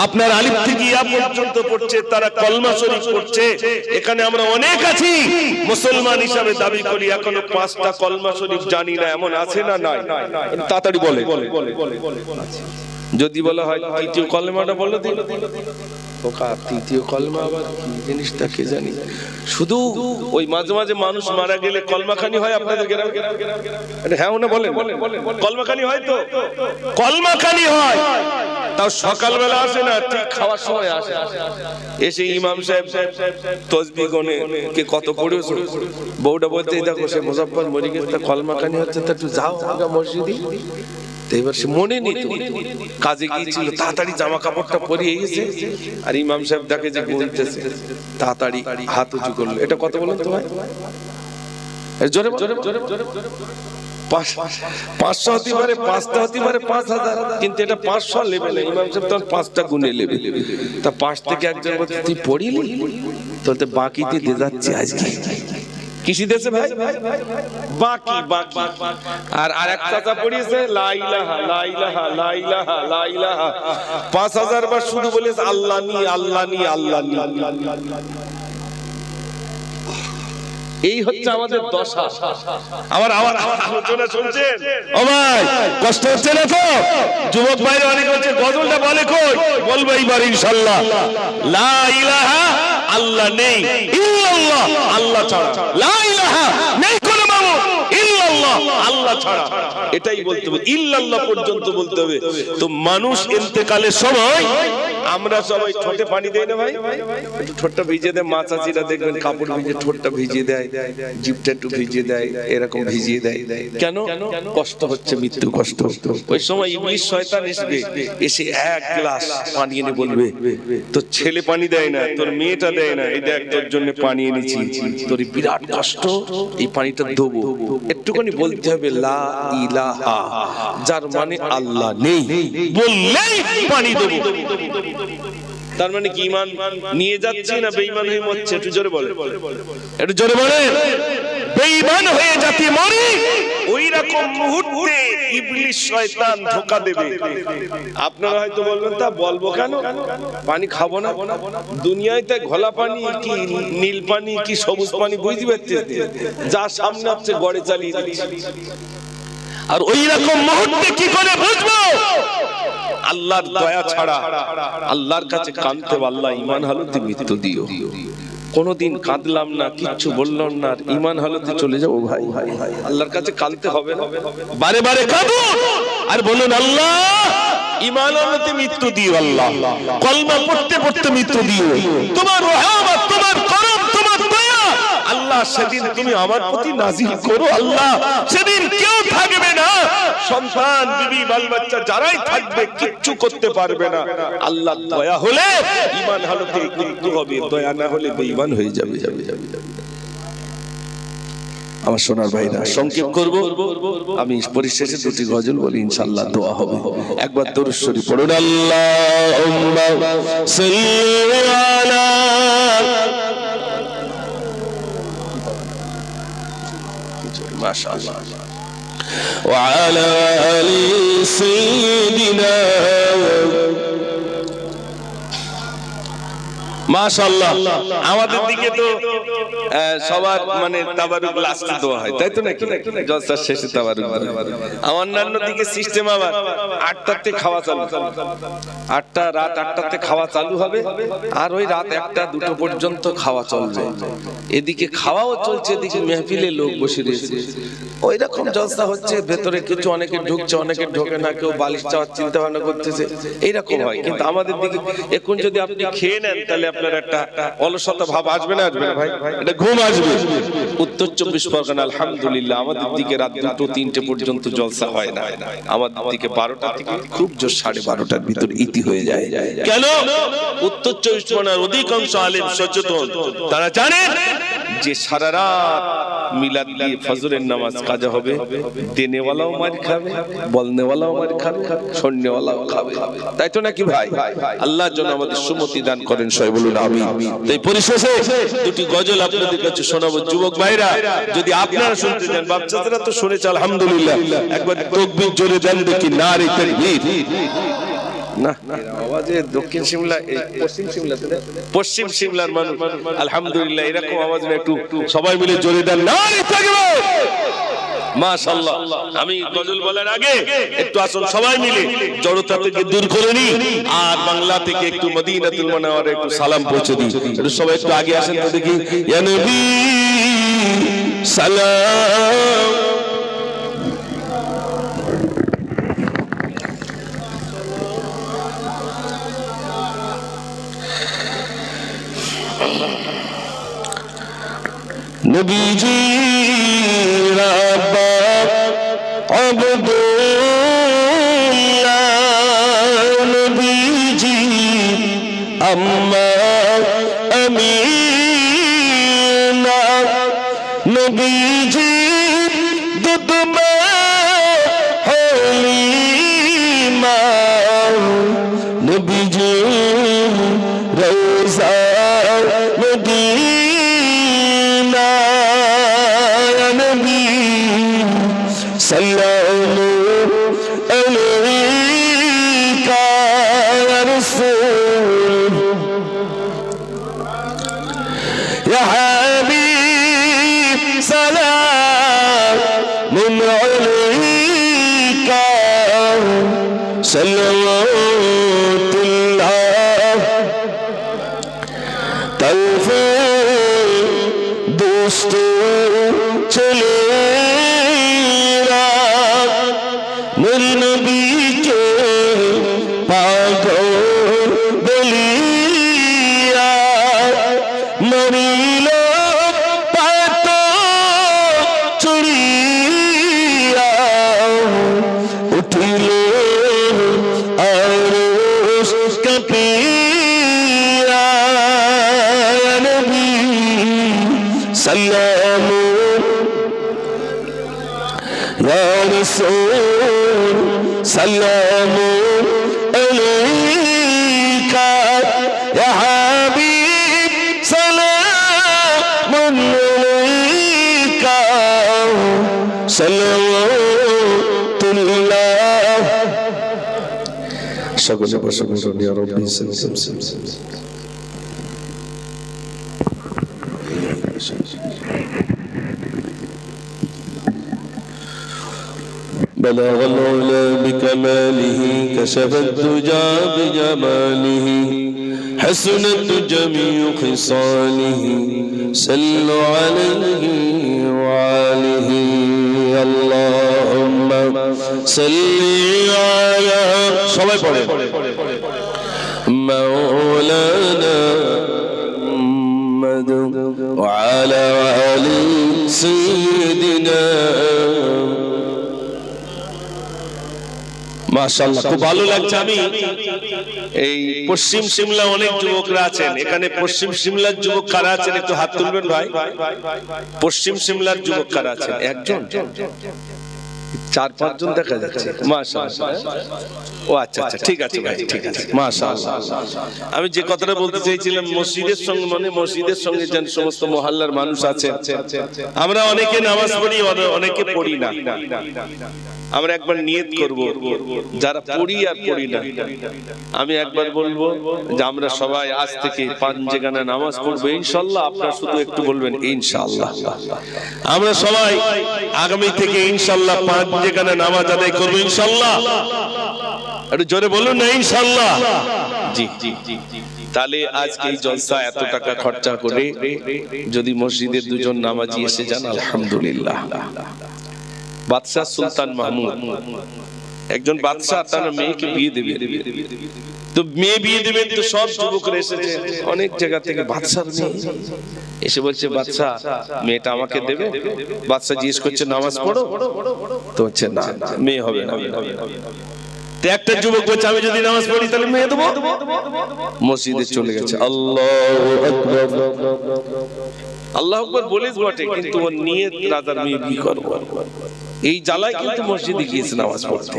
আপনার আলিফ থেকে ইয়া পর্যন্ত পড়ছে, তারা কলমা শরীফ পড়ছে। এখানে আমরা অনেক আছি মুসলমান হিসাবে দাবি করি, এখনো 5টা কলমা শরীফ জানি না, এমন আছে না? নাই? তাড়াতাড়ি বলে। যদি বলা হয় তৃতীয় কলমাটা বলো দিন, ওকা তৃতীয় কলমা আবার কি জিনিসটা কে জানি। শুধু ওই মাঝে মাঝে মানুষ মারা গেলে কলমাখানি হয় আপনাদের গ্রামে? হ্যাঁ না বলেন, কলমাখানি হয় তো? কলমাখানি হয়, তাও সকালবেলা আসে না, ঠিক খাওয়ার সময় আসে। এসে ইমাম সাহেব তাসবিহ গনে কে কত পড়েছো, বউটা বলতে দেখো সে মুজাফফর মরে গেছে, তা কলমাখানি হচ্ছে, তা একটু যাও আগা মসজিদে। এবার সে মনে নিত, কাজে গিয়েছিল, তাড়াতাড়ি জামা কাপড়টা পরিয়ে এসে, আর ইমাম সাহেব দেখে যে গুনতেছে, তাড়াতাড়ি হাত উঁচু করলো। এটা কত বলেন তো ভাই? জোরে জোরে 500 হতে পারে, 5টা হতে পারে, 5000, কিন্তু এটা 500 লেভেলে। ইমাম সাহেব তখন 5টা গুনে লেবে, তা 5 থেকে একজন বলছে তুই পড়িলি, তো বাকিতে দিয়ে যাচ্ছে আজকে। কিসি দেশে ভাই? বাকি বাকি। আর আরেক চাচা পড়িয়েছে লা ইলাহা লা ইলাহা লা ইলাহা লা ইলাহা 5000 বার শুধু বলেছে আল্লাহ নি আল্লাহ নি আল্লাহ নি। এই হচ্ছে আমাদের দশা। আমার আমার আলোচনা শুনছেন? ও ভাই কষ্ট হচ্ছে না তো? যুবক ভাইরা অনেক হচ্ছে, গজলটা বলে কই? বলবো এইবার ইনশাআল্লাহ। লা ইলাহা, আল্লাহ নেই, ইল্লাল্লাহ, আল্লাহ ছাড়া। লা ইলাহা, নেই কোন মাবুদ, ইল্লাল্লাহ, আল্লাহ ছাড়া। এটাই বলতে হবে, ইল্লাল্লাহ পর্যন্ত বলতে হবে। তো মানুষ ইন্তেকালের সময় আমরা সবাই ঠোঁটে পানি দেই না ভাই? একটু ঠোঁটটা ভিজিয়ে দেয়, মা চাচিরা দেখবেন কাপড় ভিজিয়ে ঠোঁটটা ভিজিয়ে দেয়, জিভটা একটু ভিজিয়ে দেয়, এরকম ভিজিয়ে দেয়। কেন? কষ্ট হচ্ছে, মৃত্যু কষ্ট। ওই সময় ইবলিস শয়তান আসবে, এসে এক গ্লাস পানি এনে বলবে, তোর ছেলে পানি দেয় না, তোর মেয়েটা দেয় না, এই দেখ তোর জন্য পানি এনেছি, তোর বিরাট কষ্ট, এই পানিটা দেবো। একটুখানি বলতে হবে লা ইলাহা, যার মানে আল্লাহ নেই, বললেই পানি দেবো। তার মানে কি ঈমান নিয়ে যাচ্ছে না বেঈমান হয়ে মরছে? একটু জোরে বলে, একটু জোরে বলে। বেঈমান হয়ে যাতে মরি, ওই রকম মুহূর্তে ইবলিস শয়তান ধোঁকা দেবে। আপনারা হয়তো বলবেন, তা বলবো কেন, পানি খাবো না? দুনিয়ায় তাই ঘোলা পানি কি নীল পানি কি সবুজ পানি বুঝতে পারছেন? যা সামনে আসছে গড়ে চালিয়ে দিচ্ছে। আর ওই রকম মুহূর্তে কি করে বুঝবো? আল্লাহর দয়া ছাড়া আল্লাহর কাছে কাঁদতে, আল্লাহ ঈমান হালতে মৃত্যু দিও। কোনদিন কাঁদলাম না, কিচ্ছু বললাম না, আর ঈমান হালতে চলে যাবো ভাই, আল্লাহর কাছে কাঁদতে হবে না? বারে বারে কাঁদুন আর বলুন, আল্লাহ ঈমান হালতে মৃত্যু দিও, আল্লাহ কলমা পড়তে পড়তে মৃত্যু দিও। তোমার রহমত, তোমার করম, তোমার দয়া আল্লাহ সেদিন তুমি আমার প্রতি নাজিল করো। আল্লাহ সেদিন কেউ থাকবে না, সন্তান বিবি বাল বাচ্চা যারাই থাকবে কিচ্ছু করতে পারবে না। আল্লাহ দয়া হলে ঈমান হালতে মৃত্যু হবে, দয়া না হলে বেঈমান হয়ে যাবে। আমার সোনার ভাইরা, সংক্ষেপ করব, আমি পরিশেষে দুটি গজল বলি, ইনশাআল্লাহ দোয়া হবে। একবার দরুদ শরীফ পড়ুন। আল্লাহুম্মা সাল্লি আলা মাশাআল্লাহ ওয়া আলা আলি সাইয়্যিদিনা মাশাআল্লাহ। আমাদের দিকে তো সবার মানে তাবারুক লাস্টে দোয়া হয়, তাই তো নাকি? জলসার শেষে তাবারুক। আমার অন্যান্য দিকে সিস্টেম আবার 8টাতে খাওয়া চালু, 8টা রাত 8টাতে খাওয়া চালু হবে, আর ওই রাত 1টা 2টো পর্যন্ত খাওয়া চলবে। এদিকে খাওয়াও চলছে, এদিকে মেহফিলে লোক বসে রয়েছে। ওই রকম জলসা হচ্ছে, ভেতরে কিছু অনেকে ঢুকছে, অনেকে ঢোকে না, কেউ বালিশ চাওয়ার চিন্তা ভাবনা করতেছে, এইরকম হয়। কিন্তু আমাদের দিকে এখন যদি আপনি খেয়ে নেন, তাহলে আপনার একটা অলসতা ভাব আসবে না? আসবে না ভাই? এটা ঘুম আসবে। উত্তর 24 পরগনা আলহামদুলিল্লাহ আমাদের দিকে রাত 2টো 3টে পর্যন্ত জলসা হয় না। আমাদের দিকে 12টা থেকে খুব জোর 12:30টার ভিতর ইতি হয়ে যায়। কেন? উত্তর 24 পরগনার অধিকাংশ আলেম সচেতন, তারা জানেন যে সারা রাত মিলাদ দিয়ে ফজরের নামাজ কাজা হবে, দেনেওয়ালাও মার খাবে, বলনেওয়ালাও মার খাবে, শোননেওয়ালাও খাবে, তাই তো নাকি ভাই? আল্লাহর জন্য আমাদের সুমতি দান করেন, সবাই বলুন আমিন। তাই পরিশেষে দুটি গজল আপনাদের কাছে শোনাবো। যুবক ভাইরা যদি আপনারা শুনতে চান, বাচ্চারা তো শুনেছে আলহামদুলিল্লাহ, একবার তাকবীর জোরে দেন দেখি, নারে তাকবীর। না আওয়াজে দক্ষিণ সিমলা, পশ্চিম সিমলার মানুষ আলহামদুলিল্লাহ এরকম আওয়াজ একটু সবাই মিলে জোরে দেন, নারে তাকবীর। মাশাআল্লাহ। আমি গজল বলার আগে একটু আসুন সবাই মিলে জড়তা থেকে দূর করে নি, আর বাংলা থেকে একটু মদিনাতুল মুনাওয়ারা একটু সালাম পৌঁছে দিই। একটু সবাই একটু আগে আসেন তো দেখি। ইয়া নবী সালাম, নবীজি রাব্বা আব্দুল্লাহ, নবীজি আম্মা আমিনা, নবীজি দুধমা হলিমা, নবীজি রওজা মদিনা, নবী সাল্লাল্লাহু আলাইকা ইয়া রাসূল ইয়া হাবিব দুষ্ট ছেলেরা নূর নবীকে পাগল বলিয়া মরিল পাত চড়িয়া উঠিল আরশ কাঁপিয়া নবী সাল্লামু ইয়া রাসূল সাল্লামু আলাইকা ইয়া হাবিব সালামুন আলাইকা সালাওয়াতুল্লাহ সকলে বসে বসুন ইয়া রাব্বি بلغ العلا بكماله كشف الدجى بجماله حسنت جميع خصاله صلوا عليه وآله اللهم صل على সবাই পড়ে مولانا محمد وعلى آل سيدنا মাশাআল্লাহ খুব ভালো লাগছে। আমি এই পশ্চিম সিমলা অনেক যুবকরা আছেন, এখানে পশ্চিম সিমলার যুবক কারা আছেন একটু হাত তুলবেন ভাই। পশ্চিম সিমলার যুবক কারা আছেন? একজন, 4-5 জন দেখা যাচ্ছে। মাশাআল্লাহ, ও আচ্ছা আচ্ছা, ঠিক আছে ভাই, ঠিক আছে, মাশাআল্লাহ। আমি যে কথাটা বলতে চাইছিলাম, মসজিদের সঙ্গে মানে মসজিদের সঙ্গে যে সমস্ত মহল্লার মানুষ আছে, আমরা অনেকে নামাজ পড়ি, অনেকে পড়ি না। আমরা একবার নিয়ত করব, যারা পড়ি আর পড়ি না, আমি একবার বলবো যে আমরা সবাই আজ থেকে 5 জায়গায় নামাজ পড়বো ইনশাআল্লাহ। আপনারা শুধু একটু বলবেন ইনশাআল্লাহ। আমরা সবাই আগামী থেকে ইনশাআল্লাহ 5 জায়গায় নামাজ আদায় করবো ইনশাআল্লাহ। একটু জোরে বলুন না ইনশাআল্লাহ। জি জি জি। তাহলে আজকে এই জলসা এত টাকা খরচা করে যদি মসজিদের 2 জন নামাজি এসে যান, আলহামদুলিল্লাহ। বাদশাহ সুলতান মাহমুদ, একজন বাদশাহ তার মেয়েকে বিয়ে দেবে, তো মেয়ে বিয়ে দেবেন, তো সব যুবকরা এসেছে অনেক জায়গা থেকে। বাদশার মেয়ে এসে বলছে, বাদশাহ মেয়েটা আমাকে দেবে? বাদশাহ জিজ্ঞেস করছে, নামাজ পড়ো? তো হচ্ছে না, মেয়ে হবে না। একটা যুবক বলছে, আমি যদি নামাজ পড়ি তাহলে মেয়ে দেবো। মসজিদে চলে গেছে, আল্লাহু আকবার, আল্লাহু আকবার বলে বটে, কিন্তু ওর নিয়ত রাজার মেয়ে বিয়ে করবো। এই জ্বালায় কিন্তু মসজিদে গিয়েছে নামাজ পড়তে।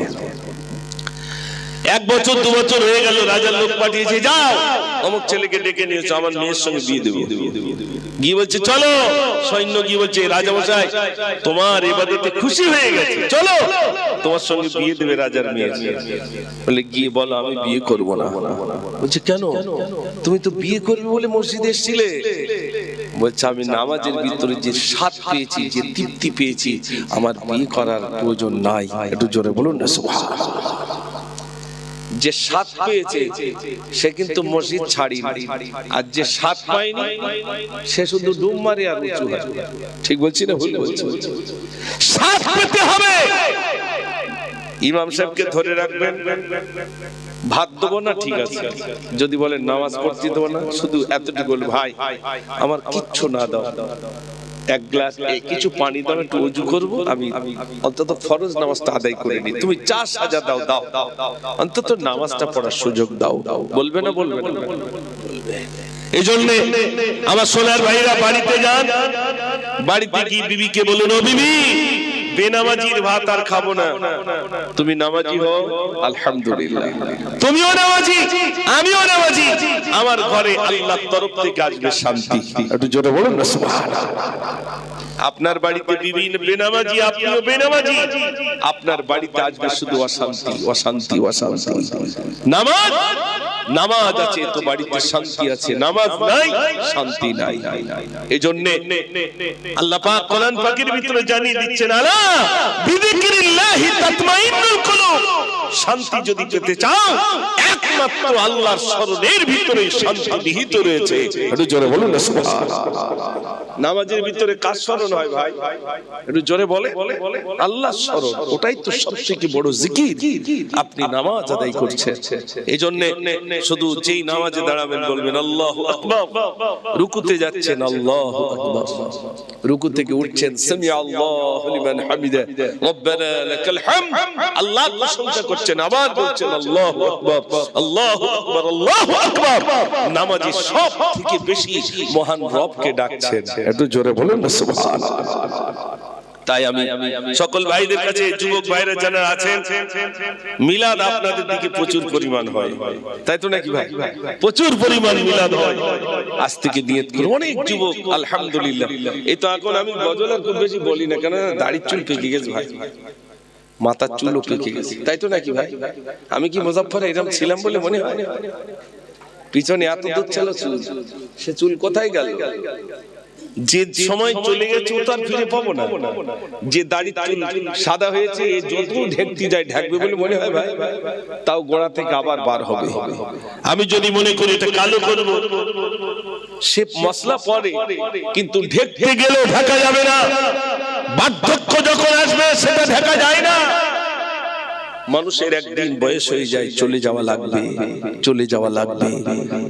1 বছর 2 বছর হয়ে গেল, রাজার লোক পাঠিয়েছে, যাও অমুক ছেলেকে ডেকে নিয়েছো, আমার মেয়ের সঙ্গে বিয়ে দেবো। গিয়ে বলছে, চলো। সৈন্য গিয়ে বলছে, রাজা মশাই তোমার ইবাদতে খুশি হয়ে গেছে, চলো তোমার সঙ্গে বিয়ে দেবে রাজার মেয়ে। বলে, গিয়ে বলো আমি বিয়ে করব না। বলছে, কেন? তুমি তো বিয়ে করবে বলে মসজিদে এসেছিলে। বলছে, আমি নামাজের ভিতরে যে স্বাদ পেয়েছি, যে তৃপ্তি পেয়েছি, আমার বিয়ে করার প্রয়োজন নাই। একটু জোরে বলুন না সুবহানাল্লাহ। যে স্বাদ পেয়েছে সে কিন্তু মসজিদ ছাড়িনি, আর যে স্বাদ পায়নি সে শুধু ডুব মারে আর উঁচু হয়। ঠিক বলছি না ভুল বলছি? স্বাদ পেতে হবে। ইমাম সাহেবকে ধরে রাখবেন, ভাত দেবো না, ঠিক আছে। যদি বলেন নামাজ পড়তে দেবো না, শুধু এতটুকু বল, ভাই আমার কিচ্ছু না দাও, 1 গ্লাস কিছু পানি দাও, একটু ওযু করব, আমি অন্তত ফরজ নামাজটা আদায় করে নি। তুমি যা সাজা দাও দাও, অন্তত নামাজটা পড়ার সুযোগ দাও। বলবে না? বলবে না? এই জন্য আমার সোনার ভাইরা বাড়িতে যান, বাড়িতে গিয়ে বিবিকে বলুন, ও বিবি, বেনামাজির ভাত আর খাবো না, তুমি নামাজি হও, আলহামদুলিল্লাহ। তুমিও নামাজি, আমিও নামাজি, আমার ঘরে আল্লাহর তরফ থেকে আসবে শান্তি। একটু জোরে বলুন না সুবহানাল্লাহ। আপনার বাড়িতে বিবি বেনামাজি, আপনিও বেনামাজি, আপনার বাড়িতে আসবে শুধু অশান্তি, অশান্তি, অশান্তি। নামাজ নামাজ আছে তো বাড়িতে শান্তি আছে, নামাজ নাই শান্তি নাই। এজন্য আল্লাহ পাক কোরআন পাকের ভিতরে জানিয়ে দিচ্ছেন, আলা বিযিকরিল্লাহি তাতমাইন্নুল কুলুব। শান্তি যদি পেতে চাও, 1 একমাত্র আল্লাহর স্মরণের ভিতরে শান্তি নিহিত রয়েছে। একটু জোরে বলুন না সুবহানাল্লাহ। নামাজের ভিতরে কার স্মরণ হয় ভাই? একটু জোরে বলে। আল্লাহর স্মরণ, ওটাই তো সবথেকে বড় জিকির। আপনি নামাজ আদায় করছেন, এই জন্য শুধু যেই নামাজে দাঁড়াবেন বলবেন আল্লাহু আকবার, রুকুতে যাচ্ছেন আল্লাহু আকবার, রুকু থেকে উঠছেন সামি আল্লাহু লিমান হামিদা রব্বানা লাকাল হামদ, আল্লাহ প্রশংসা করছেন, আবার বলছেন আল্লাহু আকবার আল্লাহু আকবার আল্লাহু আকবার। নামাজি সব থেকে বেশি মহান রবকে ডাকছেন। একটু জোরে বলুন না সুবহানাল্লাহ। তাই আমি সকল ভাইদের কাছে, যুবক ভাইরা যারা আছেন, মিলাদ আপনাদের দিকে প্রচুর পরিমাণ হয়, তাই তো নাকি ভাই? প্রচুর পরিমাণ মিলাদ হয়। আজ থেকে নিয়ত করুন। অনেক যুবক আলহামদুলিল্লাহ, এই তো এখন আমি গজল আর খুব বেশি বলি না, কেন দাড়ির চুল পেকে গেছে ভাই, মাথার চুলও পেকে গেছে, তাই তো নাকি ভাই? আমি কি মুজাফফরে এরকম ছিলাম বলে মনে হয়? পিছনে এত দূর ছিল চুল, সে চুল কোথায় গেল? যে সময় চলে গেছে ও তো আর ফিরে পাবো না। যে দাড়ি চুল সাদা হয়েছে, এ যত ঢেকতে যায় ঢাকবে বলে মনে হয় ভাই, তাও গোড়া থেকে আবার বার হবে। আমি যদি মনে করি এটা কালো করব, সে মশলা পরে, কিন্তু ঢেকতে গেলেও ঢাকা যাবে না। বার্ধক্য যখন আসবে সেটা ঢাকা যায় না। মানুষের একদিন বয়স হয়ে যায়, চলে যাওয়া লাগবে, চলে যাওয়া লাগবে।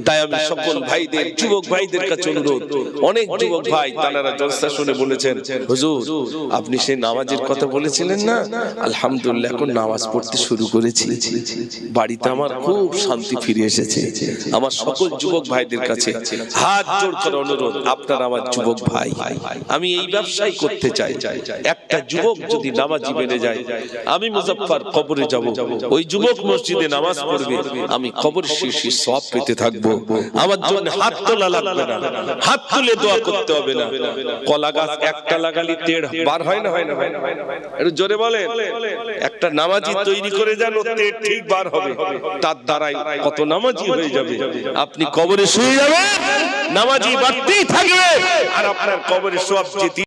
তাই আমি সকল ভাইদের, যুবক ভাইদের কাছে অনুরোধ, অনেক যুবক ভাই তারা জলসা শুনে বলেছেন, হুজুর আপনি সেই নামাজের কথা বলেছিলেন না, আলহামদুলিল্লাহ এখন নামাজ পড়তে শুরু করেছি, বাড়িতে আমার খুব শান্তি ফিরে এসেছে। আমার সকল যুবক ভাইদের কাছে হাত জোড় করে অনুরোধ, আপনারা আমার যুবক ভাই, আমি এই ব্যবসায় করতে চাই। একটা যুবক যদি নামাজি বেড়ে যায়, আমি মুজাফফর কবরে যাব, ওই যুবক মসজিদে নামাজ পড়বে, আমি কবর শেষে সওয়াব পেতে থাকবো। আমার জন্য হাত তোলা লাগবে না, হাত তুলে দোয়া করতে হবে না। কলা গাছ একটা লাগালি তেড় বার হয় না, হয় না? একটু জোরে বলেন। একটা নামাজি তৈরি করে যান, ও তেড় ঠিক বার হবে, তার দ্বারাই কত নামাজি হয়ে যাবে। আপনি কবরে শুয়ে যাবেন, নামাজি বাড়তেই থাকবে, আর আপনার কবরে সওয়াব যেতে